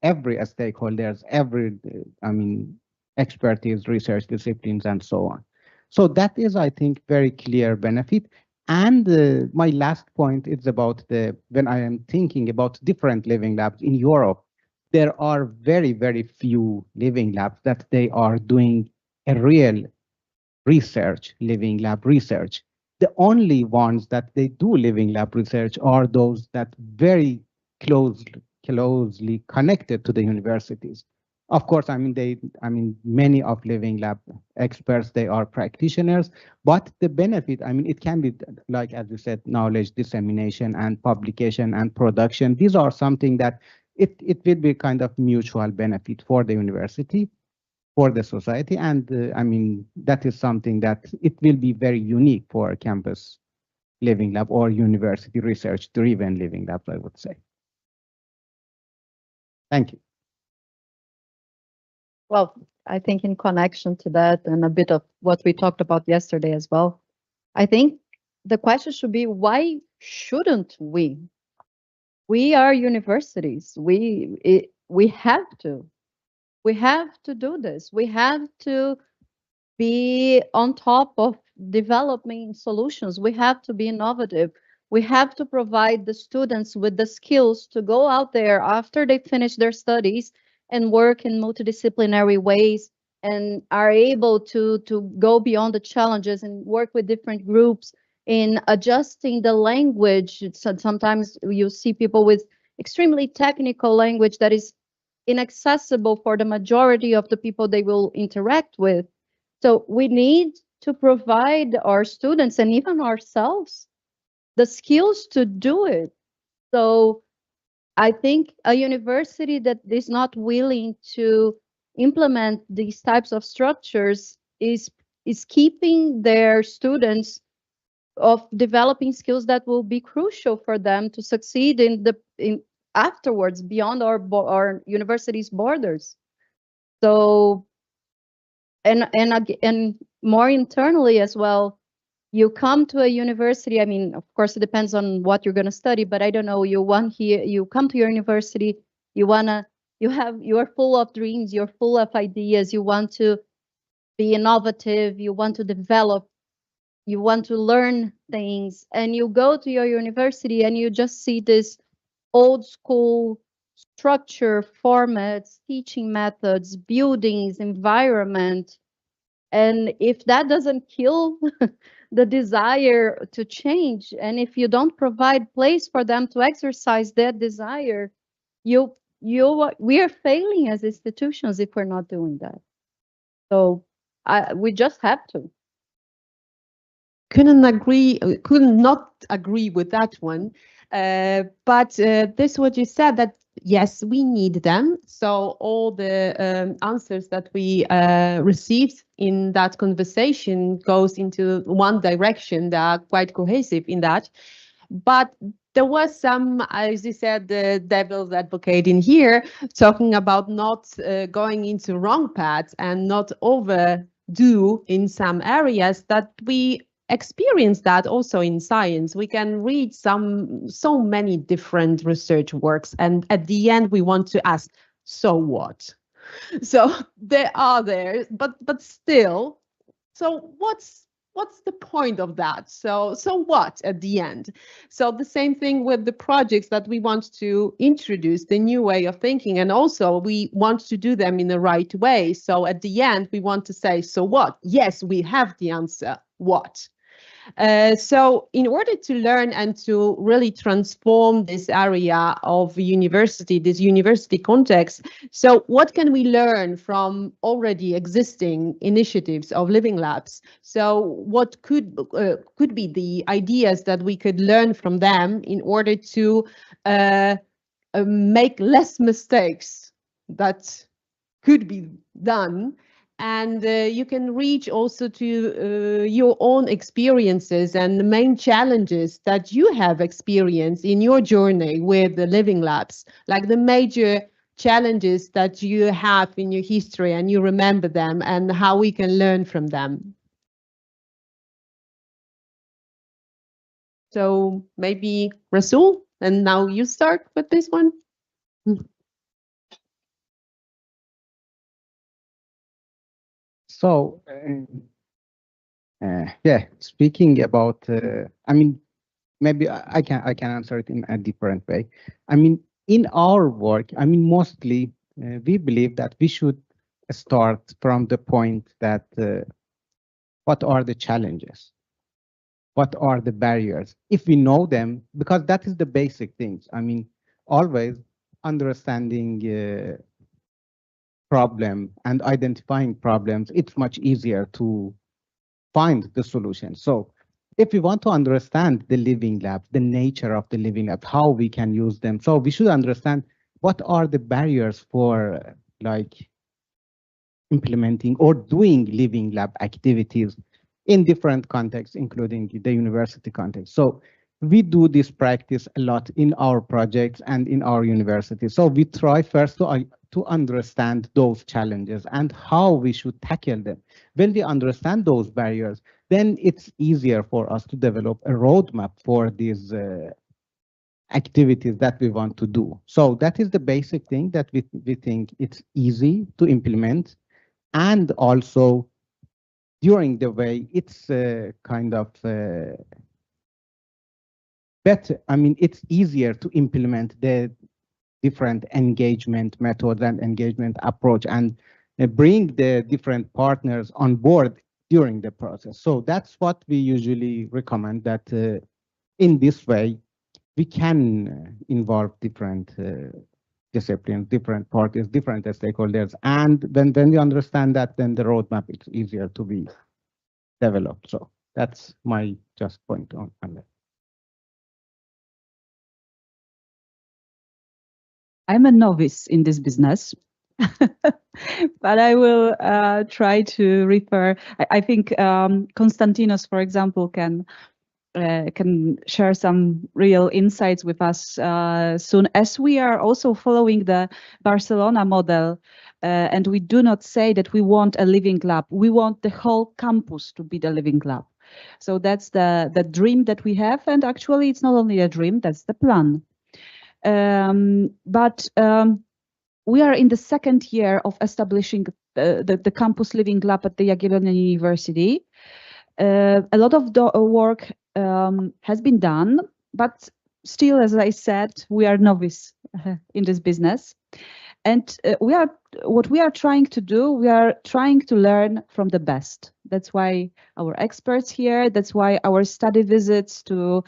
every stakeholders, every, expertise, research disciplines, and so on. So that is, I think, very clear benefit. And my last point is about when I am thinking about different living labs in Europe, there are very, very few living labs that they are doing a real research, living lab research. The only ones that they do living lab research are those that very closely connected to the universities. Of course, many of living lab experts, they are practitioners, but the benefit, it can be like, as you said, knowledge dissemination and publication and production. These are something that it will be kind of mutual benefit for the university, for the society. And that is something that it will be very unique for a campus living lab or university research driven living labs, I would say. Thank you. Well, I think in connection to that and a bit of what we talked about yesterday as well, I think the question should be, why shouldn't we? We are universities. We have to. We have to do this. We have to be on top of developing solutions. We have to be innovative. We have to provide the students with the skills to go out there after they finish their studies and work in multidisciplinary ways, and are able to go beyond the challenges and work with different groups in adjusting the language. So sometimes you see people with extremely technical language that is inaccessible for the majority of the people they will interact with. So we need to provide our students and even ourselves the skills to do it. So I think a university that is not willing to implement these types of structures is keeping their students of developing skills that will be crucial for them to succeed in afterwards beyond our university's borders. So and more internally as well, you come to a university. I mean, of course, it depends on what you're going to study, but I don't know, you come to your university, you are full of dreams, you're full of ideas, you want to be innovative, you want to develop, you want to learn things, and you go to your university and you just see this old school structure, formats, teaching methods, buildings, environment. And if that doesn't kill the desire to change, and if you don't provide place for them to exercise that desire, we are failing as institutions if we're not doing that. So we just have to. Could not agree with that one. But this what you said, that yes, we need them. So all the answers that we received in that conversation goes into one direction. They are quite cohesive in that. But there was some, as you said, the devil's advocate in here, talking about not going into wrong paths and not overdo in some areas that we experience that also in science. We can read so many different research works, and at the end we want to ask, so what? So they are there, but still, so what's the point of that? So what at the end? So the same thing with the projects that we want to introduce, the new way of thinking, and also we want to do them in the right way. So at the end we want to say, so what? Yes, we have the answer. What? So in order to learn and to really transform this area of university, this university context, so what can we learn from already existing initiatives of living labs? So what could be the ideas that we could learn from them in order to make less mistakes that could be done? And you can reach also to your own experiences and the main challenges that you have experienced in your journey with the living labs, like the major challenges that you have in your history, and you remember them and how we can learn from them. So maybe Rasoul, and now you start with this one. So, yeah, speaking about, I mean, maybe I can answer it in a different way. I mean, in our work, I mean, mostly we believe that we should start from the point that what are the challenges? What are the barriers? If we know them, because that is the basic things. I mean, always understanding problem and identifying problems, it's much easier to find the solution. So if we want to understand the living lab, the nature of the living lab, how we can use them, so we should understand what are the barriers for like implementing or doing living lab activities in different contexts, including the university context. So we do this practice a lot in our projects and in our university. So we try first to understand those challenges and how we should tackle them. When we understand those barriers, then it's easier for us to develop a roadmap for these activities that we want to do. So that is the basic thing that we think it's easy to implement, and also during the way, it's kind of better. I mean, it's easier to implement the different engagement methods and engagement approach and bring the different partners on board during the process. So that's what we usually recommend, that in this way, we can involve different disciplines, different parties, different stakeholders. And when you understand that, then the roadmap is easier to be developed. So that's my just point on that. I'm a novice in this business, but I will try to refer. I think Konstantinos, for example, can share some real insights with us soon, as we are also following the Barcelona model. And we do not say that we want a living lab. We want the whole campus to be the living lab. So that's the dream that we have. And actually, it's not only a dream, that's the plan. But we are in the second year of establishing the campus living lab at the Jagiellonian University. A lot of the work has been done, but still, as I said, we are novice in this business. And what we are trying to do, we are trying to learn from the best. That's why our experts here, that's why our study visits to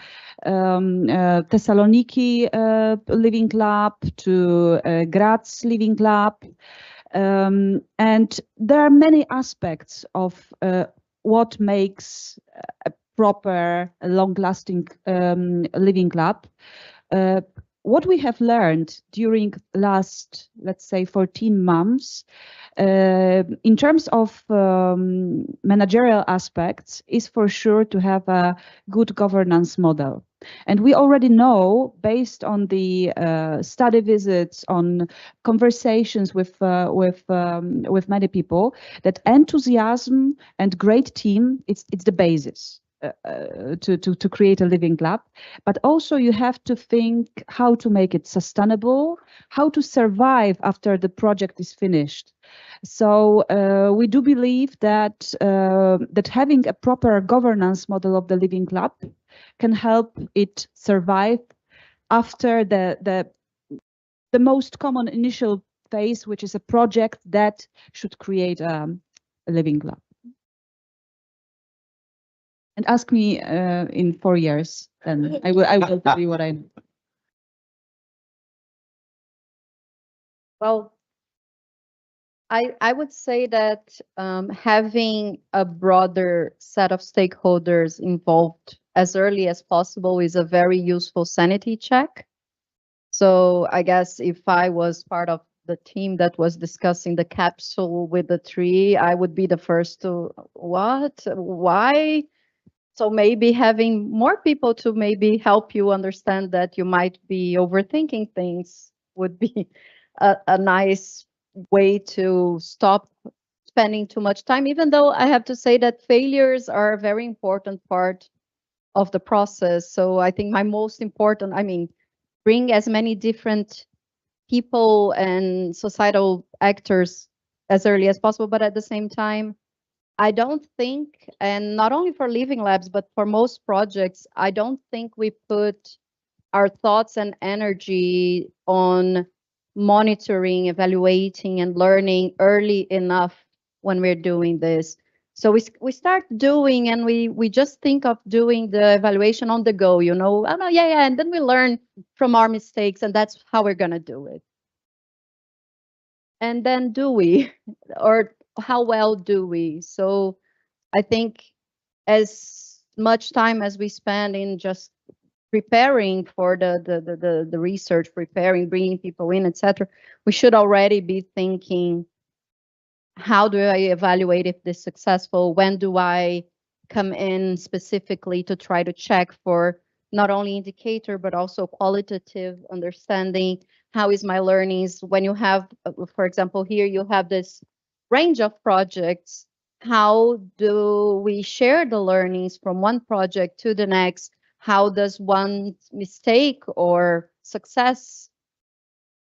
Thessaloniki Living Lab, to Graz Living Lab. And there are many aspects of what makes a proper, long-lasting living lab. What we have learned during last, let's say, 14 months, in terms of managerial aspects, is for sure to have a good governance model. And we already know, based on the study visits, on conversations with many people, that enthusiasm and great team, it's the basis. To create a living lab, but also you have to think how to make it sustainable, how to survive after the project is finished. So we do believe that that having a proper governance model of the living lab can help it survive after the most common initial phase, which is a project that should create a living lab. And ask me in 4 years, and I will tell you what I know. Well, I would say that having a broader set of stakeholders involved as early as possible is a very useful sanity check. So I guess if I was part of the team that was discussing the capsule with the tree, I would be the first to, what? Why? So maybe having more people to maybe help you understand that you might be overthinking things would be a nice way to stop spending too much time, even though I have to say that failures are a very important part of the process. So I think my most important, I mean, bring as many different people and societal actors as early as possible, but at the same time, I don't think, and not only for living labs, but for most projects, I don't think we put our thoughts and energy on monitoring, evaluating, and learning early enough when we're doing this. So we start doing, and we just think of doing the evaluation on the go, you know, oh no, yeah, and then we learn from our mistakes, and that's how we're gonna do it. And then do we, or how well do we? So I think as much time as we spend in just preparing for the research, preparing, bringing people in, etc., we should already be thinking, how do I evaluate if this is successful? When do I come in specifically to try to check for not only indicator, but also qualitative understanding? How is my learnings? When you have, for example, here you have this range of projects, how do we share the learnings from one project to the next? How does one mistake or success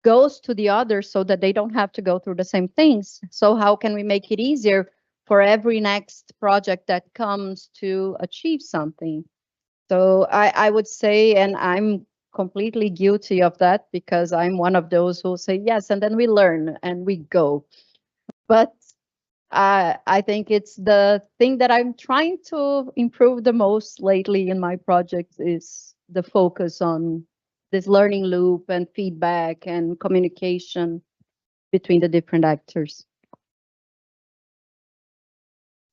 goes to the other so that they don't have to go through the same things? So how can we make it easier for every next project that comes to achieve something. So I would say, and I'm completely guilty of that because I'm one of those who say yes, and then we learn and we go. But I think it's the thing that I'm trying to improve the most lately in my project is the focus on this learning loop and feedback and communication between the different actors.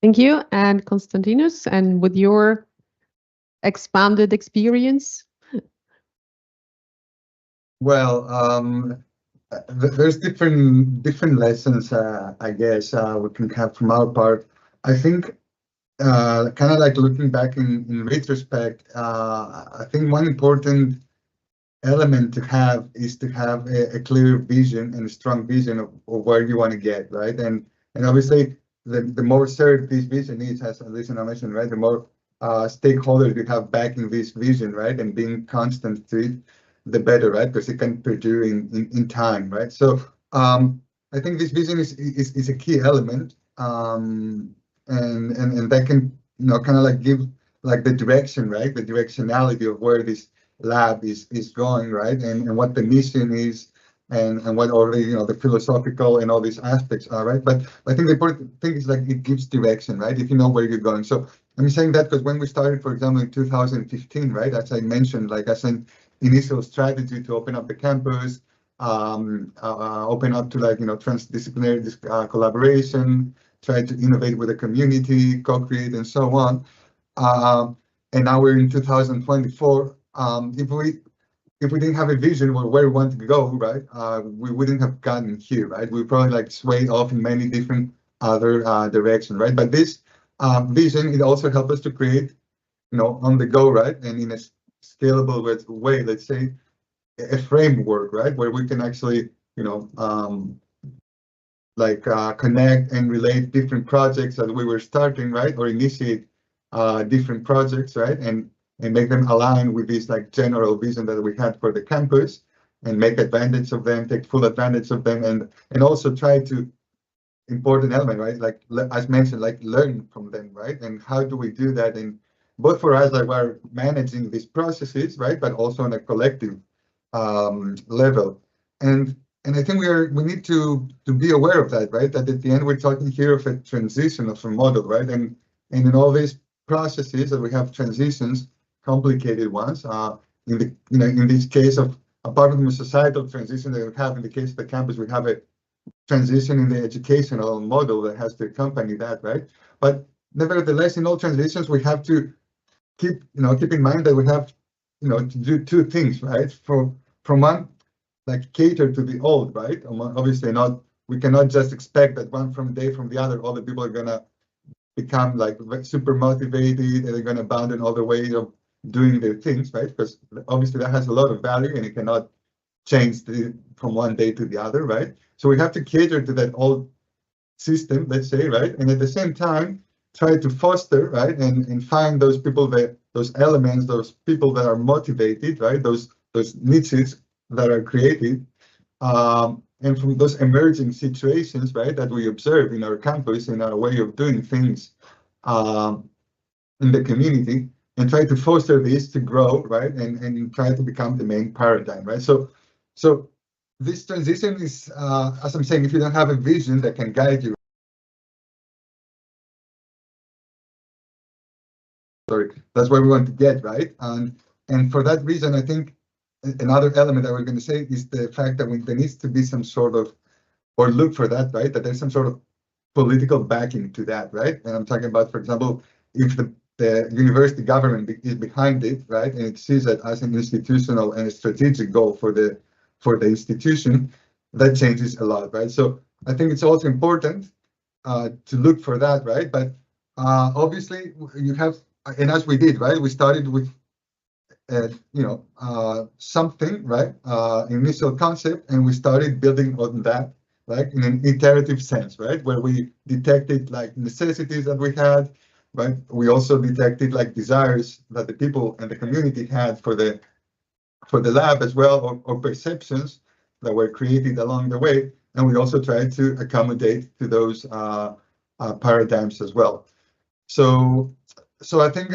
Thank you. And Konstantinos, and with your expanded experience? Well, there's different lessons, I guess, we can have from our part. I think, kind of like looking back in retrospect, I think one important element to have is to have a clear vision and a strong vision of where you want to get, right? And obviously, the more shared this vision is, as Elisa mentioned, right, the more stakeholders you have backing this vision, right, and being constant to it, the better, right, because it can perdure in time, right? So I think this vision is a key element, and that can, you know, kind of like give like the direction, right, the directionality of where this lab is going, right, and what the mission is, and what all the, you know, the philosophical and all these aspects are, right? But I think the important thing is like it gives direction, right, if you know where you're going. So I'm saying that because when we started, for example, in 2015, right, as I mentioned, like as an initial strategy to open up the campus, open up to, like, you know, transdisciplinary collaboration, try to innovate with the community, co-create, and so on. And now we're in 2024. If we didn't have a vision of where we want to go, right, we wouldn't have gotten here, right? We probably like swayed off in many different other directions, right? But this vision, it also helped us to create, you know, on the go, right, and in a scalable way, let's say, a framework, right, where we can actually, you know, connect and relate different projects that we were starting, right, or initiate different projects, right, and make them align with this like general vision that we had for the campus, and make advantage of them, take full advantage of them, and also try to, important element, right, like as mentioned, like learn from them, right? And how do we do that? And both for us, like we're managing these processes, right, but also on a collective level. And I think we need to be aware of that, right? That at the end we're talking here of a transition of a model, right? And in all these processes that we have transitions, complicated ones. In the, you know, in this case of, apart from the societal transition that we have in the case of the campus, we have a transition in the educational model that has to accompany that, right? But nevertheless, in all transitions, we have to keep in mind that we have, you know, to do two things, right? From one, like cater to the old, right? Obviously not, we cannot just expect that one from the other, all the people are gonna become like super motivated and they're gonna abandon all the way of doing their things, right? Because obviously that has a lot of value and it cannot change from one day to the other, right? So we have to cater to that old system, let's say, right? And at the same time, try to foster, right? And find those people, those elements, those people that are motivated, right? Those niches that are created. And from those emerging situations, right, that we observe in our campus, in our way of doing things in the community, and try to foster this to grow, right, and try to become the main paradigm, right? So this transition is, as I'm saying, if you don't have a vision that can guide you, that's where we want to get, right? And for that reason, I think another element that we're going to say is the fact that there needs to be some sort of, or look for that, right, that there's some sort of political backing to that, right? And I'm talking about, for example, if the university government is behind it, right, and it sees it as an institutional and a strategic goal for the institution, that changes a lot, right? So I think it's also important to look for that, right? But obviously you have, and as we did, right, we started with something, right, initial concept, and we started building on that, like in an iterative sense, right, where we detected like necessities that we had, right? We also detected like desires that the people and the community had for the lab as well, or perceptions that were created along the way, and we also tried to accommodate to those paradigms as well. So I think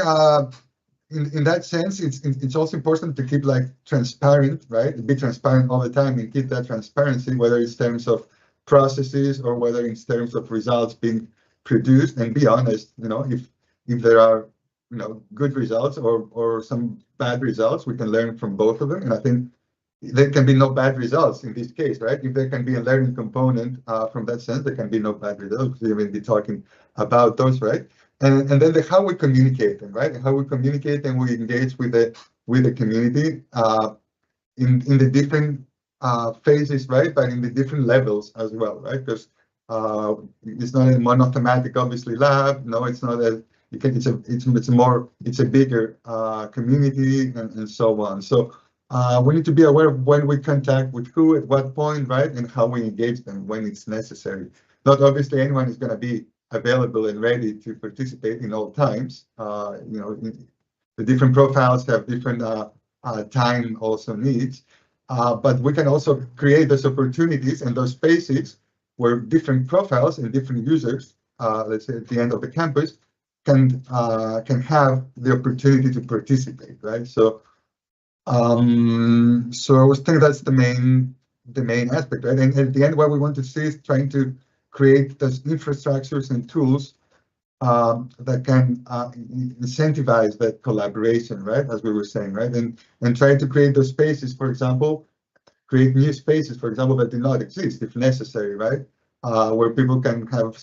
in that sense, it's also important to keep like transparent, right? Be transparent all the time and keep that transparency, whether it's terms of processes or whether it's terms of results being produced, and be honest, if there are, good results or some bad results, we can learn from both of them. And I think there can be no bad results in this case, right? If there can be a learning component from that sense, there can be no bad results. We will be talking about those, right? And then how we communicate them, right? And how we communicate and we engage with the community in the different phases, right? But in the different levels as well, right? Because it's not a monothematic, obviously, lab. No, it's not a. It's a bigger community and so on. So we need to be aware of when we contact with who at what point, right? And how we engage them when it's necessary. Not obviously anyone is going to be available and ready to participate in all times. The different profiles have different time also needs, but we can also create those opportunities and those spaces where different profiles and different users, let's say at the end of the campus, can have the opportunity to participate, right? So I was thinking that's the main aspect, right? And at the end, what we want to see is trying to create those infrastructures and tools that can incentivize that collaboration, right? As we were saying, right? And try to create those spaces, for example, create new spaces, for example, that do not exist if necessary, right? Where people can have,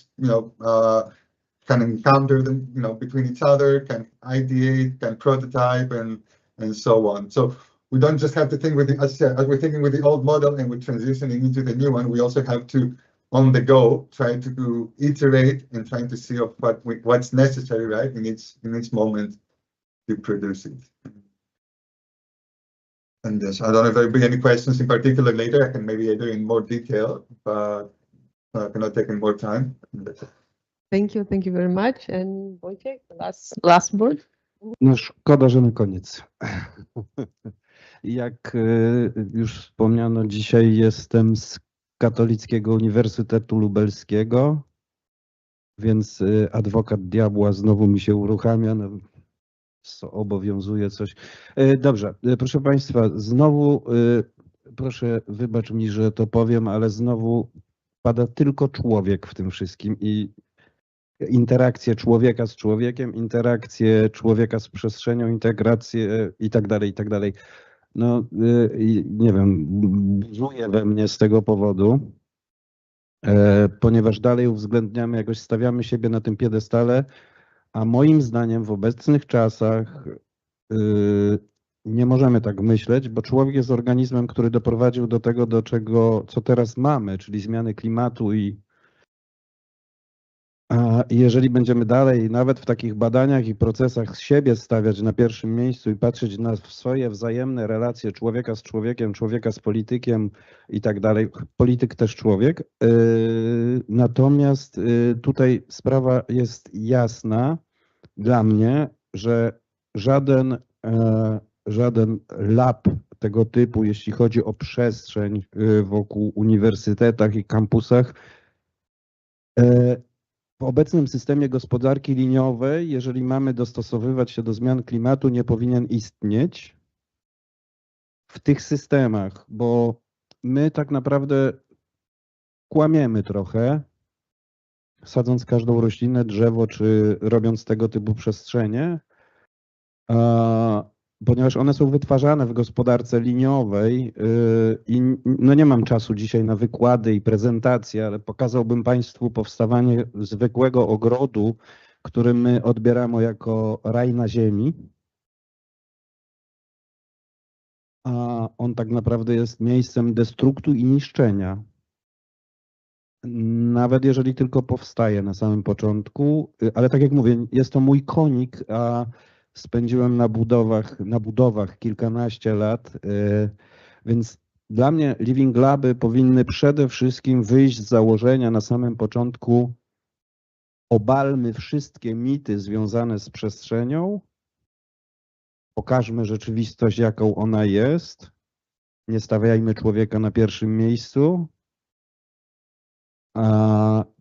can encounter them, between each other, can ideate, can prototype, and so on. So we don't just have to think with as we're thinking with the old model and we're transitioning into the new one, we also have to, on the go, try to iterate and trying to see of what's necessary, right, in each moment to produce it. And yes, I don't know if there'll be any questions in particular later. I can maybe enter in more detail, but I cannot take in more time. Thank you very much. And Wojciech, last word. No szkoda, że na koniec. Jak już wspomniano, dzisiaj jestem z Katolickiego Uniwersytetu Lubelskiego, więc adwokat diabła znowu mi się uruchamia, obowiązuje coś. Dobrze, proszę Państwa, znowu proszę wybacz mi, że to powiem, ale znowu pada tylko człowiek w tym wszystkim i interakcje człowieka z człowiekiem, interakcje człowieka z przestrzenią, integracje i tak dalej, i tak dalej. No, nie wiem, buzuje we mnie z tego powodu, ponieważ dalej uwzględniamy, jakoś stawiamy siebie na tym piedestale, a moim zdaniem w obecnych czasach nie możemy tak myśleć, bo człowiek jest organizmem, który doprowadził do tego, co teraz mamy, czyli zmiany klimatu i jeżeli będziemy dalej, nawet w takich badaniach i procesach siebie stawiać na pierwszym miejscu i patrzeć na swoje wzajemne relacje człowieka z człowiekiem, człowieka z politykiem i tak dalej, polityk też człowiek. Natomiast tutaj sprawa jest jasna dla mnie, że żaden lab tego typu, jeśli chodzi o przestrzeń wokół uniwersytetach i kampusach, w obecnym systemie gospodarki liniowej, jeżeli mamy dostosowywać się do zmian klimatu, nie powinien istnieć w tych systemach, bo my tak naprawdę kłamiemy trochę, sadząc każdą roślinę, drzewo, czy robiąc tego typu przestrzenie, ponieważ one są wytwarzane w gospodarce liniowej i no nie mam czasu dzisiaj na wykłady i prezentacje, ale pokazałbym Państwu powstawanie zwykłego ogrodu, który my odbieramy jako raj na ziemi. A on tak naprawdę jest miejscem destruktu i niszczenia. Nawet jeżeli tylko powstaje na samym początku, ale tak jak mówię, jest to mój konik, a spędziłem na budowach kilkanaście lat, więc dla mnie Living Laby powinny przede wszystkim wyjść z założenia na samym początku: obalmy wszystkie mity związane z przestrzenią, pokażmy rzeczywistość, jaką ona jest, nie stawiajmy człowieka na pierwszym miejscu,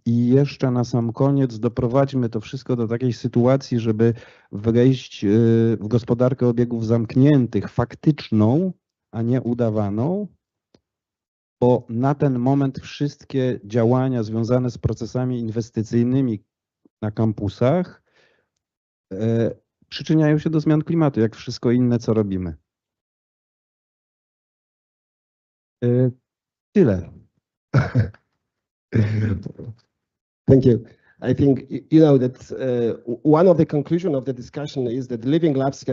I jeszcze na sam koniec doprowadźmy to wszystko do takiej sytuacji, żeby wejść w gospodarkę obiegów zamkniętych, faktyczną, a nie udawaną, bo na ten moment wszystkie działania związane z procesami inwestycyjnymi na kampusach przyczyniają się do zmian klimatu, jak wszystko inne, co robimy. Tyle. Thank you. I think you know that one of the conclusions of the discussion is that living labs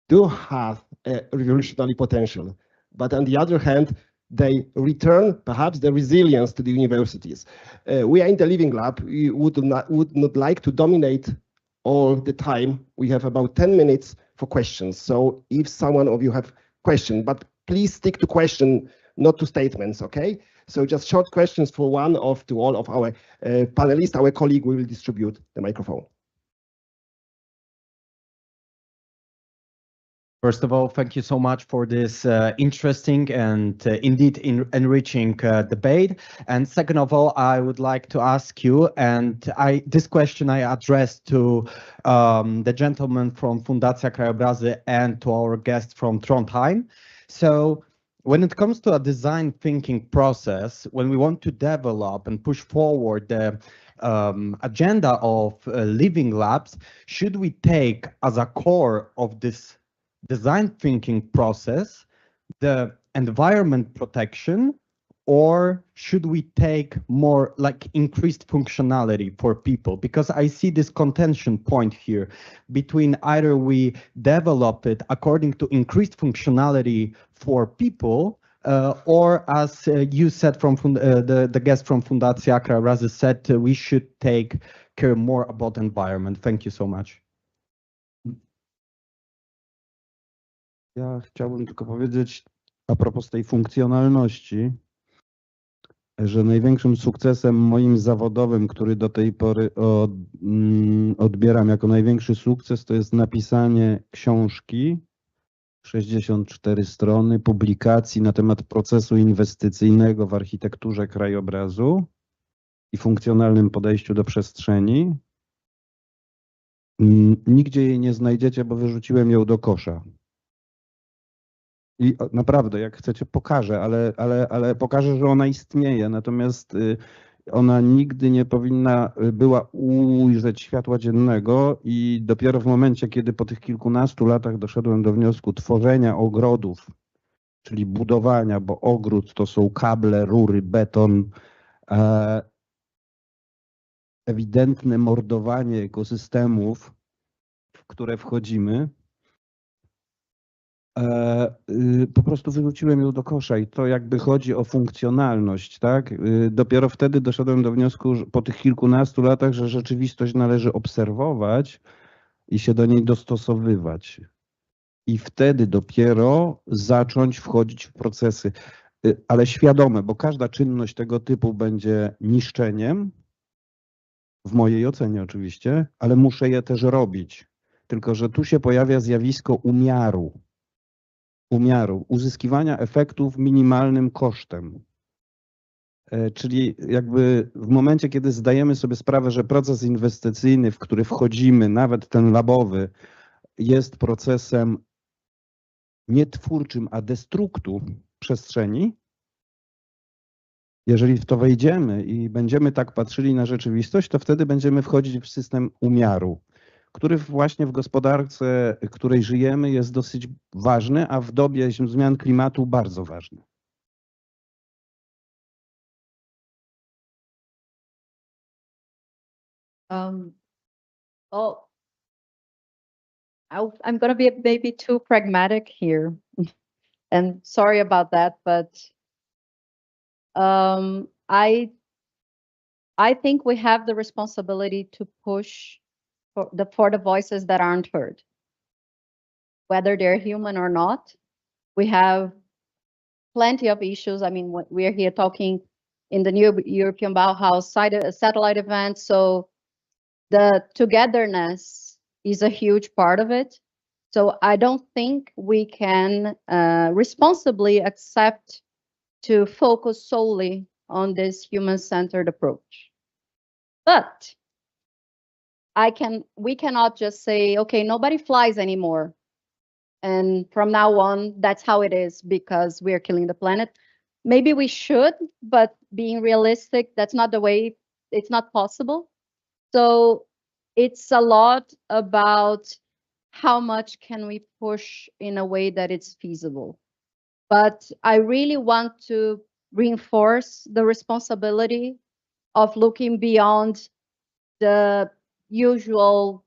do have a revolutionary potential, but on the other hand, they return perhaps the resilience to the universities. We are in the living lab. We would not like to dominate all the time. We have about 10 minutes for questions. So if someone of you have questions, but please stick to question, not to statements, okay? So just short questions for one of to all of our panelists, our colleague, we will distribute the microphone. First of all, thank you so much for this interesting and indeed enriching debate. And second of all, I would like to ask you, and this question I addressed to the gentleman from Fundacja Krajobrazy and to our guest from Trondheim. So when it comes to a design thinking process, when we want to develop and push forward the agenda of living labs, should we take as a core of this design thinking process the environment protection, or should we take more like increased functionality for people? Because I see this contention point here between either we develop it according to increased functionality for people, or as you said from the guest from Fundacja Krajobrazy said, we should take care more about environment. Thank you so much. Ja chciałbym tylko powiedzieć a propos tej funkcjonalności, że największym sukcesem moim zawodowym, który do tej pory odbieram jako największy sukces, to jest napisanie książki, 64 strony, publikacji na temat procesu inwestycyjnego w architekturze krajobrazu i funkcjonalnym podejściu do przestrzeni. Nigdzie jej nie znajdziecie, bo wyrzuciłem ją do kosza. I naprawdę, jak chcecie, pokażę, ale pokażę, że ona istnieje, natomiast ona nigdy nie powinna była ujrzeć światła dziennego i dopiero w momencie, kiedy po tych kilkunastu latach doszedłem do wniosku tworzenia ogrodów, czyli budowania, bo ogród to są kable, rury, beton, ewidentne mordowanie ekosystemów, w które wchodzimy, po prostu wyrzuciłem ją do kosza i to jakby chodzi o funkcjonalność, tak? Dopiero wtedy doszedłem do wniosku, że po tych kilkunastu latach, że rzeczywistość należy obserwować i się do niej dostosowywać. I wtedy dopiero zacząć wchodzić w procesy, ale świadome, bo każda czynność tego typu będzie niszczeniem, w mojej ocenie oczywiście, ale muszę je też robić. Tylko że tu się pojawia zjawisko umiaru, uzyskiwania efektów minimalnym kosztem. Czyli jakby w momencie, kiedy zdajemy sobie sprawę, że proces inwestycyjny, w który wchodzimy, nawet ten labowy, jest procesem nie twórczym, a destruktu przestrzeni, jeżeli w to wejdziemy i będziemy tak patrzyli na rzeczywistość, to wtedy będziemy wchodzić w system umiaru, który właśnie w gospodarce, w której żyjemy, jest dosyć ważny, a w dobie zmian klimatu bardzo ważny. Well, I'm going to be maybe too pragmatic here, and sorry about that, but I think we have the responsibility to push for the voices that aren't heard, whether they're human or not. We have plenty of issues. I mean, we're here talking in the new European Bauhaus satellite event, so the togetherness is a huge part of it. So I don't think we can responsibly accept to focus solely on this human-centered approach. But we cannot just say, okay, nobody flies anymore. And from now on, that's how it is because we are killing the planet. Maybe we should, but being realistic, that's not the way, it's not possible. So it's a lot about how much can we push in a way that it's feasible. But I really want to reinforce the responsibility of looking beyond the usual,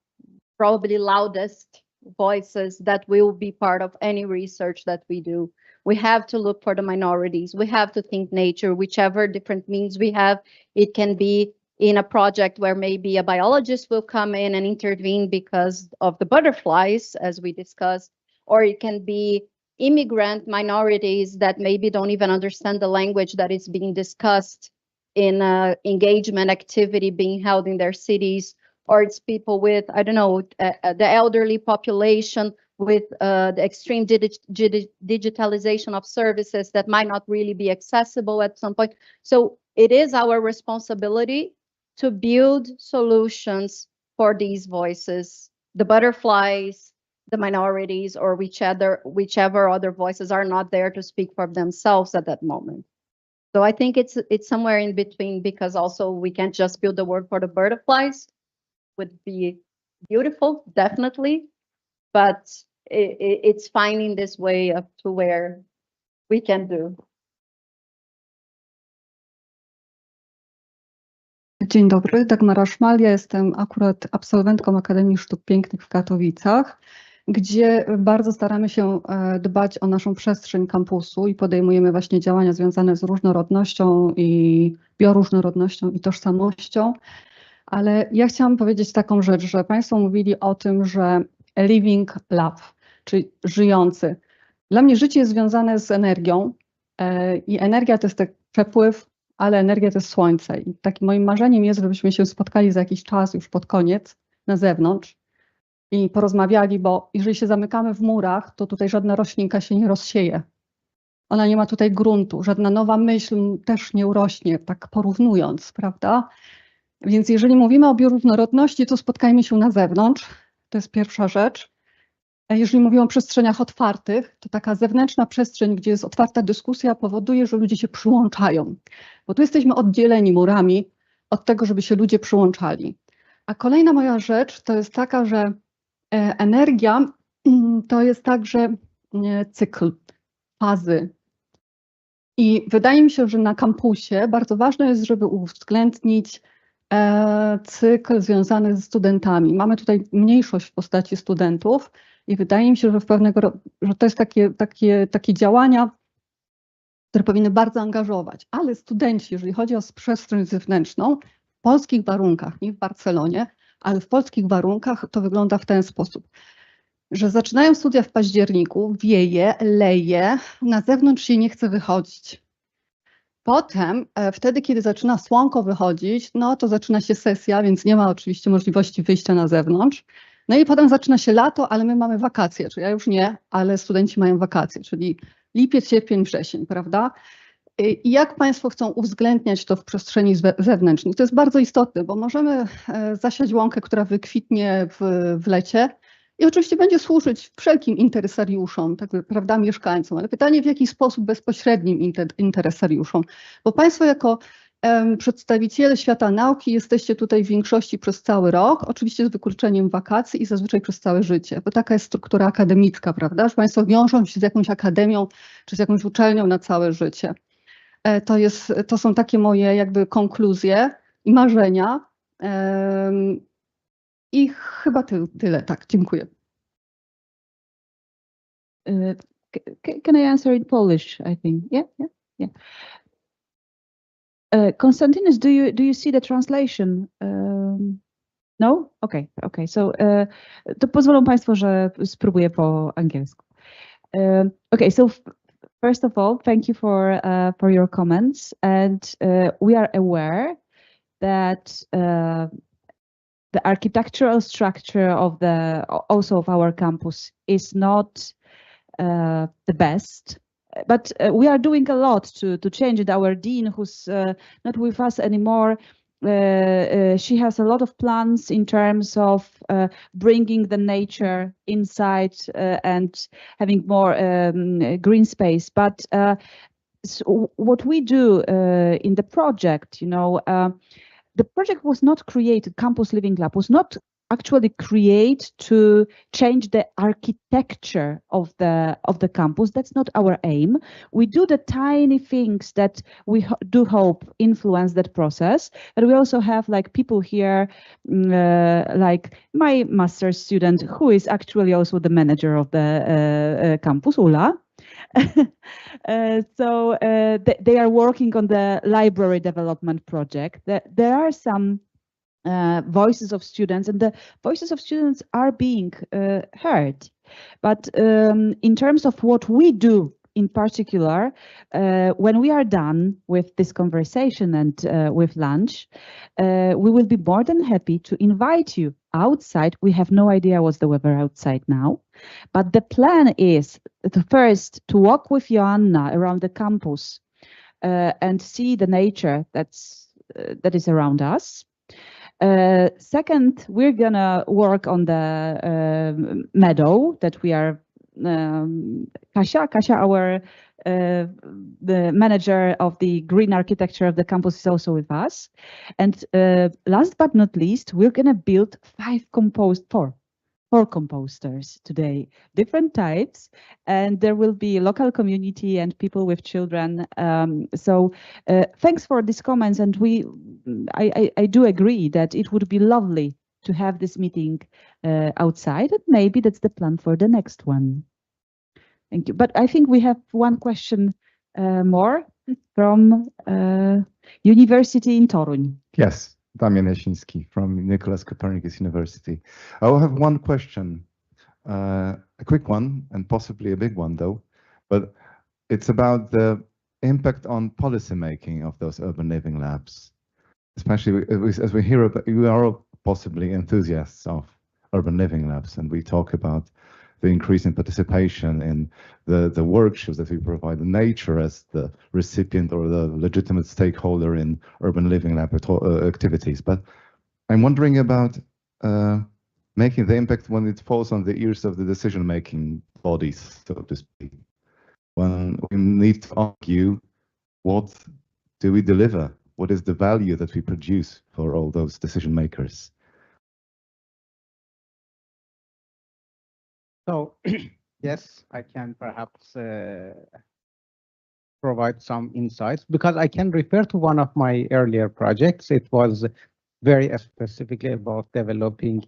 probably loudest voices that will be part of any research that we do. We have to look for the minorities. We have to think nature, whichever different means we have. It can be in a project where maybe a biologist will come in and intervene because of the butterflies, as we discussed, or it can be immigrant minorities that maybe don't even understand the language that is being discussed in engagement activity being held in their cities, or it's people with, I don't know, the elderly population with the extreme digitalization of services that might not really be accessible at some point. So it is our responsibility to build solutions for these voices, the butterflies, the minorities, or whichever other voices are not there to speak for themselves at that moment. So I think it's somewhere in between, because also we can't just build the word for the butterflies. Would be beautiful, definitely, but it's finding this way up to where we can do. Dzień dobry, Dagmara Szmal. Ja jestem akurat absolwentką Akademii Sztuk Pięknych w Katowicach, gdzie bardzo staramy się dbać o naszą przestrzeń kampusu i podejmujemy właśnie działania związane z różnorodnością i bioróżnorodnością i tożsamością. Ale ja chciałam powiedzieć taką rzecz, że Państwo mówili o tym, że living love, czyli żyjący. Dla mnie życie jest związane z energią i energia to jest tak przepływ, ale energia to jest słońce. I takim moim marzeniem jest, żebyśmy się spotkali za jakiś czas, już pod koniec, na zewnątrz i porozmawiali, bo jeżeli się zamykamy w murach, to tutaj żadna roślinka się nie rozsieje. Ona nie ma tutaj gruntu, żadna nowa myśl też nie urośnie, tak porównując, prawda? Więc jeżeli mówimy o bioróżnorodności, to spotkajmy się na zewnątrz, to jest pierwsza rzecz. A jeżeli mówimy o przestrzeniach otwartych, to taka zewnętrzna przestrzeń, gdzie jest otwarta dyskusja, powoduje, że ludzie się przyłączają. Bo tu jesteśmy oddzieleni murami od tego, żeby się ludzie przyłączali. A kolejna moja rzecz to jest taka, że energia to jest także cykl, fazy. I wydaje mi się, że na kampusie bardzo ważne jest, żeby uwzględnić cykl związany ze studentami. Mamy tutaj mniejszość w postaci studentów i wydaje mi się, że że to jest takie działania, które powinny bardzo angażować. Ale studenci, jeżeli chodzi o przestrzeń zewnętrzną, w polskich warunkach, nie w Barcelonie, ale w polskich warunkach to wygląda w ten sposób, że zaczynają studia w październiku, wieje, leje, na zewnątrz się nie chce wychodzić. Potem, wtedy, kiedy zaczyna słonko wychodzić, no to zaczyna się sesja, więc nie ma oczywiście możliwości wyjścia na zewnątrz. No i potem zaczyna się lato, ale my mamy wakacje, czyli ja już nie, ale studenci mają wakacje, czyli lipiec, sierpień, wrzesień, prawda? I jak Państwo chcą uwzględniać to w przestrzeni zewnętrznej? To jest bardzo istotne, bo możemy zasiać łąkę, która wykwitnie w lecie, i oczywiście będzie służyć wszelkim interesariuszom, tak, prawda, mieszkańcom, ale pytanie, w jaki sposób bezpośrednim interesariuszom, bo Państwo jako przedstawiciele świata nauki jesteście tutaj w większości przez cały rok, oczywiście z wykluczeniem wakacji i zazwyczaj przez całe życie, bo taka jest struktura akademicka, prawda, że Państwo wiążą się z jakąś akademią czy z jakąś uczelnią na całe życie. To są takie moje jakby konkluzje i marzenia. I chyba tyle. Tak, dziękuję. Can I answer in Polish, I think? Yeah. Konstantinos, do you see the translation? No? Okay. So, to pozwolą Państwo, że spróbuję po angielsku. Okay, so first of all, thank you for your comments, and we are aware that the architectural structure of also of our campus is not the best. but we are doing a lot to change it. Our dean, who's not with us anymore, she has a lot of plans in terms of bringing the nature inside and having more green space. But so what we do in the project, the project was not created, Campus Living Lab was not actually created to change the architecture of the campus. That's not our aim. We do the tiny things that we do hope influence that process. But we also have like people here, like my master's student, who is actually also the manager of the campus, Ula. So they are working on the library development project. There are some voices of students, and the voices of students are being heard. But in terms of what we do in particular, when we are done with this conversation and with lunch, we will be more than happy to invite you outside. We have no idea what's the weather outside now, but the plan is first to walk with Joanna around the campus and see the nature that is around us. Second, we're gonna work on the meadow that we are. Kasia, our the manager of the green architecture of the campus, is also with us. And last but not least, we're gonna build four composters today, different types, and there will be a local community and people with children. So thanks for these comments, and I do agree that it would be lovely to have this meeting outside, and maybe that's the plan for the next one. Thank you. But I think we have one question more from University in Toruń. Yes. Damian Jasiński from Nicholas Copernicus University. I will have one question, a quick one and possibly a big one though, but it's about the impact on policy making of those urban living labs, especially as we hear about, you are possibly enthusiasts of urban living labs, and we talk about the increase in participation in the workshops that we provide, the nature as the recipient or the legitimate stakeholder in urban living lab activities. But I'm wondering about making the impact when it falls on the ears of the decision-making bodies, so to speak. When we need to argue, what do we deliver? What is the value that we produce for all those decision makers? So, yes, I can perhaps provide some insights, because I can refer to one of my earlier projects. It was very specifically about developing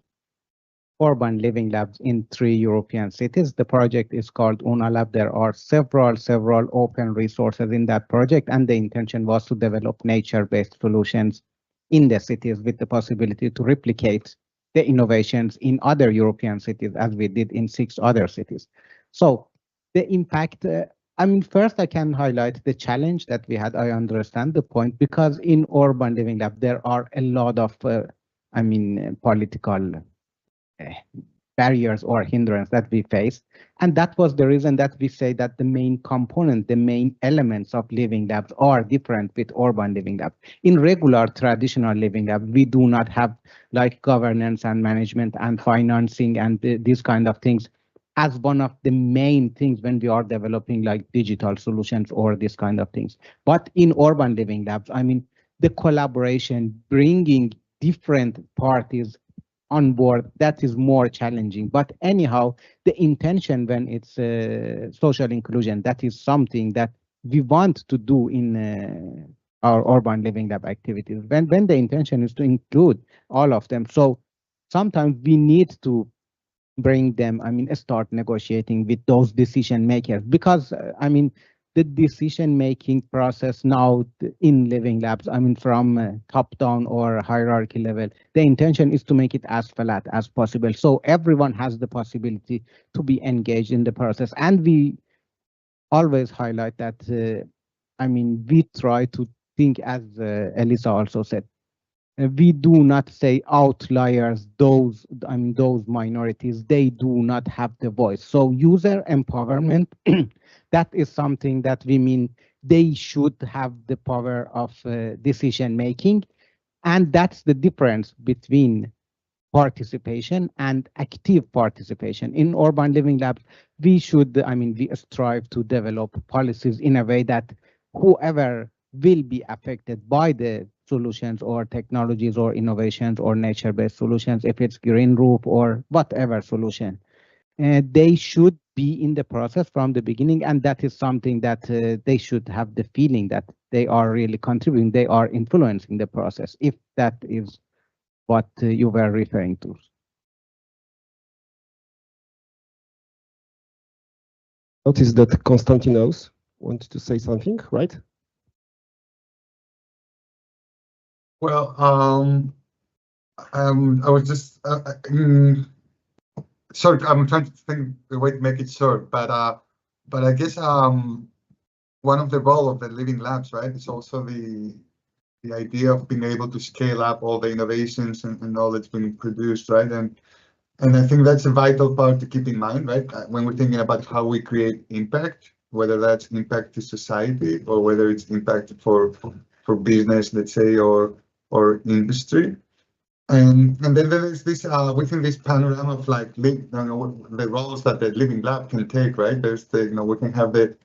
urban living labs in 3 European cities. The project is called UNALab. There are several open resources in that project, and the intention was to develop nature-based solutions in the cities with the possibility to replicate the innovations in other European cities, as we did in 6 other cities. So the impact, first I can highlight the challenge that we had. I understand the point, because in urban living lab, there are a lot of, political barriers or hindrance that we face. And that was the reason that we say that the main component, the main elements of living labs are different with urban living labs. In regular traditional living lab, we do not have like governance and management and financing and these kind of things as one of the main things when we are developing like digital solutions or this kind of things. But in urban living labs, the collaboration, bringing different parties on board, that is more challenging. But anyhow, the intention when it's social inclusion, that is something that we want to do in our urban living lab activities. When the intention is to include all of them. So sometimes we need to bring them, start negotiating with those decision makers, because the decision-making process now in living labs, from top-down or hierarchy level, the intention is to make it as flat as possible. So everyone has the possibility to be engaged in the process. And we always highlight that, we try to think, as Elisa also said, we do not say outliers, those minorities, they do not have the voice. So user empowerment, that is something that we mean they should have the power of decision making. And that's the difference between participation and active participation. In urban living labs, we should, we strive to develop policies in a way that whoever will be affected by the solutions or technologies or innovations or nature-based solutions, if it's green roof or whatever solution, they should be in the process from the beginning. And that is something that they should have the feeling that they are really contributing, they are influencing the process, if that is what you were referring to. Notice that Konstantinos wanted to say something, right? Well, I was just sorry. I'm trying to think the way to make it short, but I guess one of the role of the living labs, right, is also the idea of being able to scale up all the innovations and all that's being produced, right, and I think that's a vital part to keep in mind, right, when we're thinking about how we create impact, whether that's impact to society or whether it's impact for business, let's say, or industry. And then there is this within this panorama of like the roles that the living lab can take, right? There's the we can have the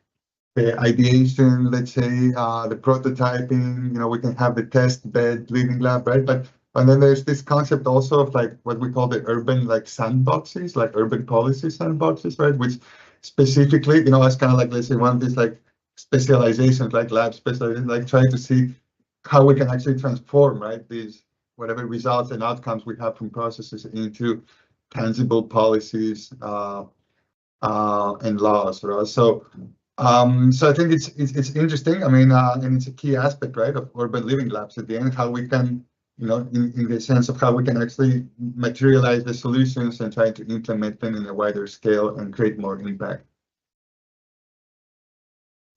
ideation, let's say, the prototyping, we can have the test bed living lab, right? And then there's this concept also of like what we call the urban like sandboxes, like urban policy sandboxes, right? Which specifically, as kind of like, let's say, one of these like specializations, like lab specializations, like trying to see how we can actually transform, right, these whatever results and outcomes we have from processes into tangible policies and laws, right? So I think it's interesting. And it's a key aspect, right, of urban living labs at the end, how we can, in the sense of how we can actually materialize the solutions and try to implement them in a wider scale and create more impact.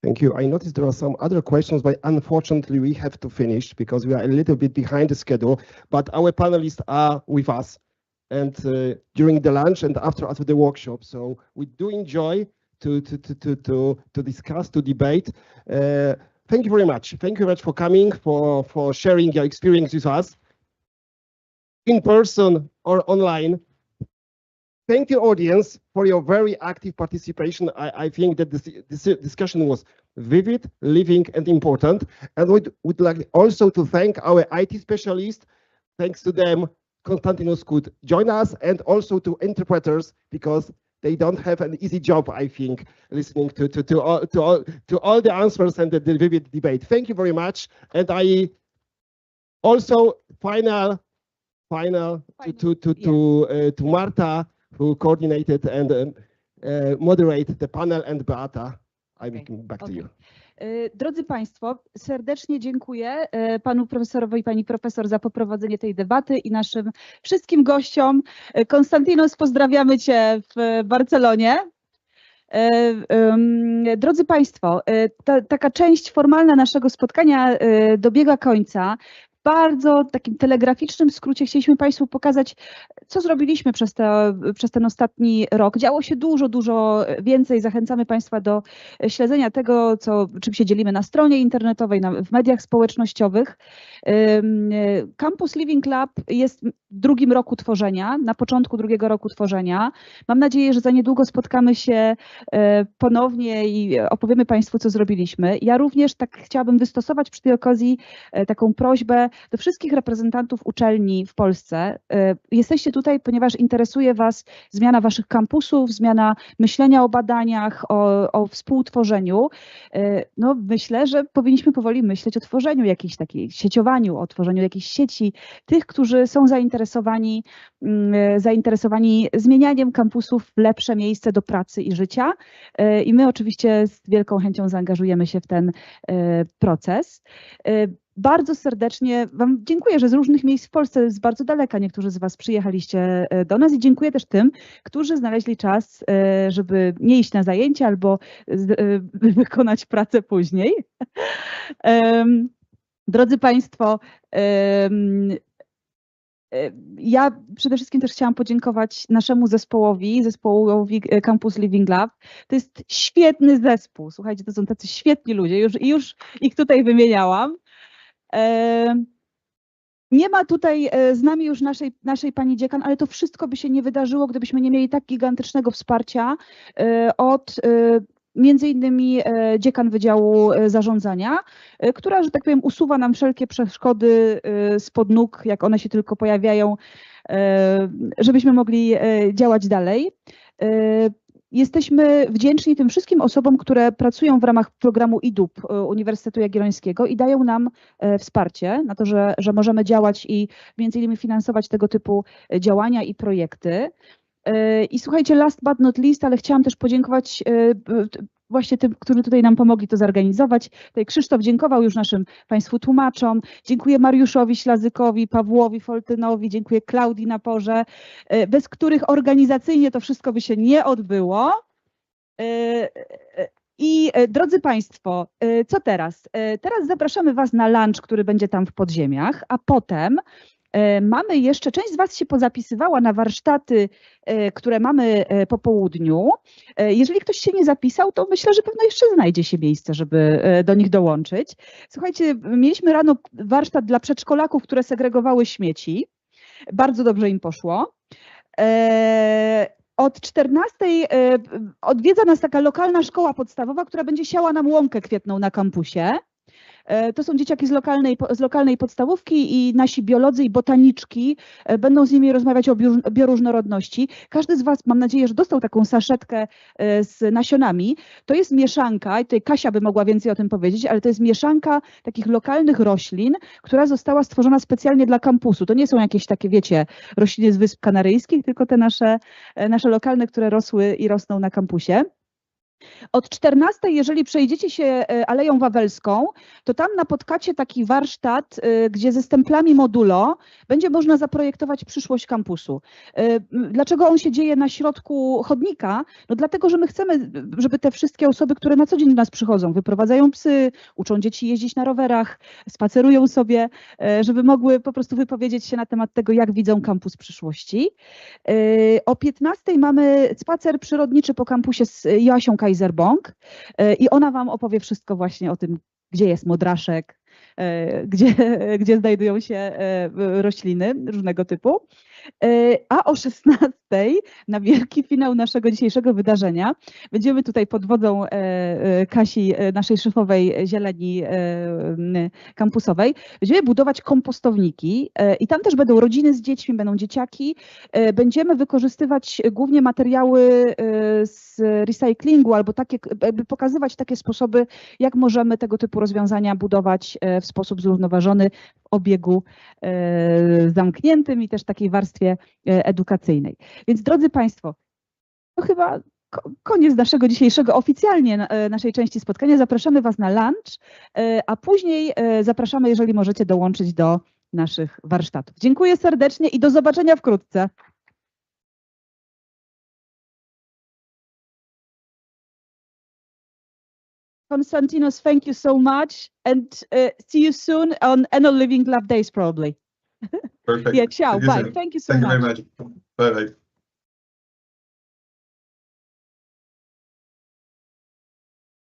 Thank you. I noticed there are some other questions, but unfortunately we have to finish because we are a little bit behind the schedule. But our panelists are with us, and during the lunch and after the workshop. So we do enjoy to discuss, to debate. Thank you very much. Thank you very much for coming, for sharing your experience with us, in person or online. Thank you, audience, for your very active participation. I think that this discussion was vivid, living, and important. And would like also to thank our IT specialists. Thanks to them, Konstantinos could join us, and also to interpreters, because they don't have an easy job, I think, listening to all the answers and the vivid debate. Thank you very much. And I also final to Marta, who coordinated and moderate the panel, and Beata. I'm back to you. Drodzy Państwo, serdecznie dziękuję panu profesorowi i pani profesor za poprowadzenie tej debaty i naszym wszystkim gościom. Konstantinos, pozdrawiamy cię w Barcelonie. Drodzy Państwo, taka część formalna naszego spotkania dobiega końca. W bardzo takim telegraficznym skrócie chcieliśmy Państwu pokazać, co zrobiliśmy przez ten ostatni rok. Działo się dużo więcej. Zachęcamy Państwa do śledzenia tego, czym się dzielimy na stronie internetowej, w mediach społecznościowych. Campus Living Lab jest w drugim roku tworzenia, na początku drugiego roku tworzenia. Mam nadzieję, że za niedługo spotkamy się ponownie i opowiemy Państwu, co zrobiliśmy. Ja również tak chciałabym wystosować przy tej okazji taką prośbę do wszystkich reprezentantów uczelni w Polsce. Jesteście tutaj, ponieważ interesuje Was zmiana Waszych kampusów, zmiana myślenia o badaniach, o współtworzeniu. No, myślę, że powinniśmy powoli myśleć o tworzeniu jakiejś takiej sieciowaniu, o tworzeniu jakiejś sieci tych, którzy są zainteresowani zmienianiem kampusów w lepsze miejsce do pracy i życia. I my oczywiście z wielką chęcią zaangażujemy się w ten proces. Bardzo serdecznie Wam dziękuję, że z różnych miejsc w Polsce, z bardzo daleka niektórzy z Was przyjechaliście do nas, i dziękuję też tym, którzy znaleźli czas, żeby nie iść na zajęcia albo wykonać pracę później. Drodzy Państwo, Ja przede wszystkim też chciałam podziękować naszemu zespołowi Campus Living Lab. To jest świetny zespół. Słuchajcie, to są tacy świetni ludzie. Już ich tutaj wymieniałam. Nie ma tutaj z nami już naszej pani dziekan, ale to wszystko by się nie wydarzyło, gdybyśmy nie mieli tak gigantycznego wsparcia od między innymi dziekan Wydziału Zarządzania, która, że tak powiem, usuwa nam wszelkie przeszkody spod nóg, jak one się tylko pojawiają, żebyśmy mogli działać dalej. Jesteśmy wdzięczni tym wszystkim osobom, które pracują w ramach programu IDUB Uniwersytetu Jagiellońskiego i dają nam wsparcie na to, że możemy działać i między innymi finansować tego typu działania i projekty. I słuchajcie, last but not least, ale chciałam też podziękować właśnie tym, którzy tutaj nam pomogli to zorganizować. Tutaj Krzysztof dziękował już naszym Państwu tłumaczom. Dziękuję Mariuszowi Ślazykowi, Pawłowi Foltynowi, dziękuję Klaudii Naporze, bez których organizacyjnie to wszystko by się nie odbyło. I drodzy Państwo, co teraz? Teraz zapraszamy Was na lunch, który będzie tam w podziemiach, a potem mamy jeszcze, część z Was się pozapisywała na warsztaty, które mamy po południu. Jeżeli ktoś się nie zapisał, to myślę, że pewno jeszcze znajdzie się miejsce, żeby do nich dołączyć. Słuchajcie, mieliśmy rano warsztat dla przedszkolaków, które segregowały śmieci. Bardzo dobrze im poszło. Od 14 odwiedza nas taka lokalna szkoła podstawowa, która będzie siała nam łąkę kwietną na kampusie. To są dzieciaki z lokalnej podstawówki i nasi biolodzy i botaniczki będą z nimi rozmawiać o bioróżnorodności. Każdy z Was, mam nadzieję, że dostał taką saszetkę z nasionami. To jest mieszanka, i tutaj Kasia by mogła więcej o tym powiedzieć, ale to jest mieszanka takich lokalnych roślin, która została stworzona specjalnie dla kampusu. To nie są jakieś takie, wiecie, rośliny z Wysp Kanaryjskich, tylko te nasze lokalne, które rosły i rosną na kampusie. Od 14, jeżeli przejdziecie się Aleją Wawelską, to tam napotkacie taki warsztat, gdzie ze stemplami modulo będzie można zaprojektować przyszłość kampusu. Dlaczego on się dzieje na środku chodnika? No dlatego, że my chcemy, żeby te wszystkie osoby, które na co dzień do nas przychodzą, wyprowadzają psy, uczą dzieci jeździć na rowerach, spacerują sobie, żeby mogły po prostu wypowiedzieć się na temat tego, jak widzą kampus przyszłości. O 15 mamy spacer przyrodniczy po kampusie z Joasią Kaiserbong i ona Wam opowie wszystko właśnie o tym, gdzie jest modraszek, gdzie znajdują się rośliny różnego typu. A o 16 na wielki finał naszego dzisiejszego wydarzenia będziemy tutaj pod wodzą Kasi, naszej szefowej zieleni kampusowej, będziemy budować kompostowniki i tam też będą rodziny z dziećmi, będą dzieciaki. Będziemy wykorzystywać głównie materiały z recyklingu albo pokazywać takie sposoby, jak możemy tego typu rozwiązania budować w sposób zrównoważony, w obiegu zamkniętym i też takiej warstwie edukacyjnej. Więc drodzy Państwo, to chyba koniec naszego dzisiejszego oficjalnie naszej części spotkania. Zapraszamy Was na lunch, a później zapraszamy, jeżeli możecie dołączyć do naszych warsztatów. Dziękuję serdecznie i do zobaczenia wkrótce. Konstantinos, thank you so much and see you soon on Annual Living Lab Days probably. Perfect. Yeah, ciao, bye. Thank you so much. Thank you very much. Bye-bye.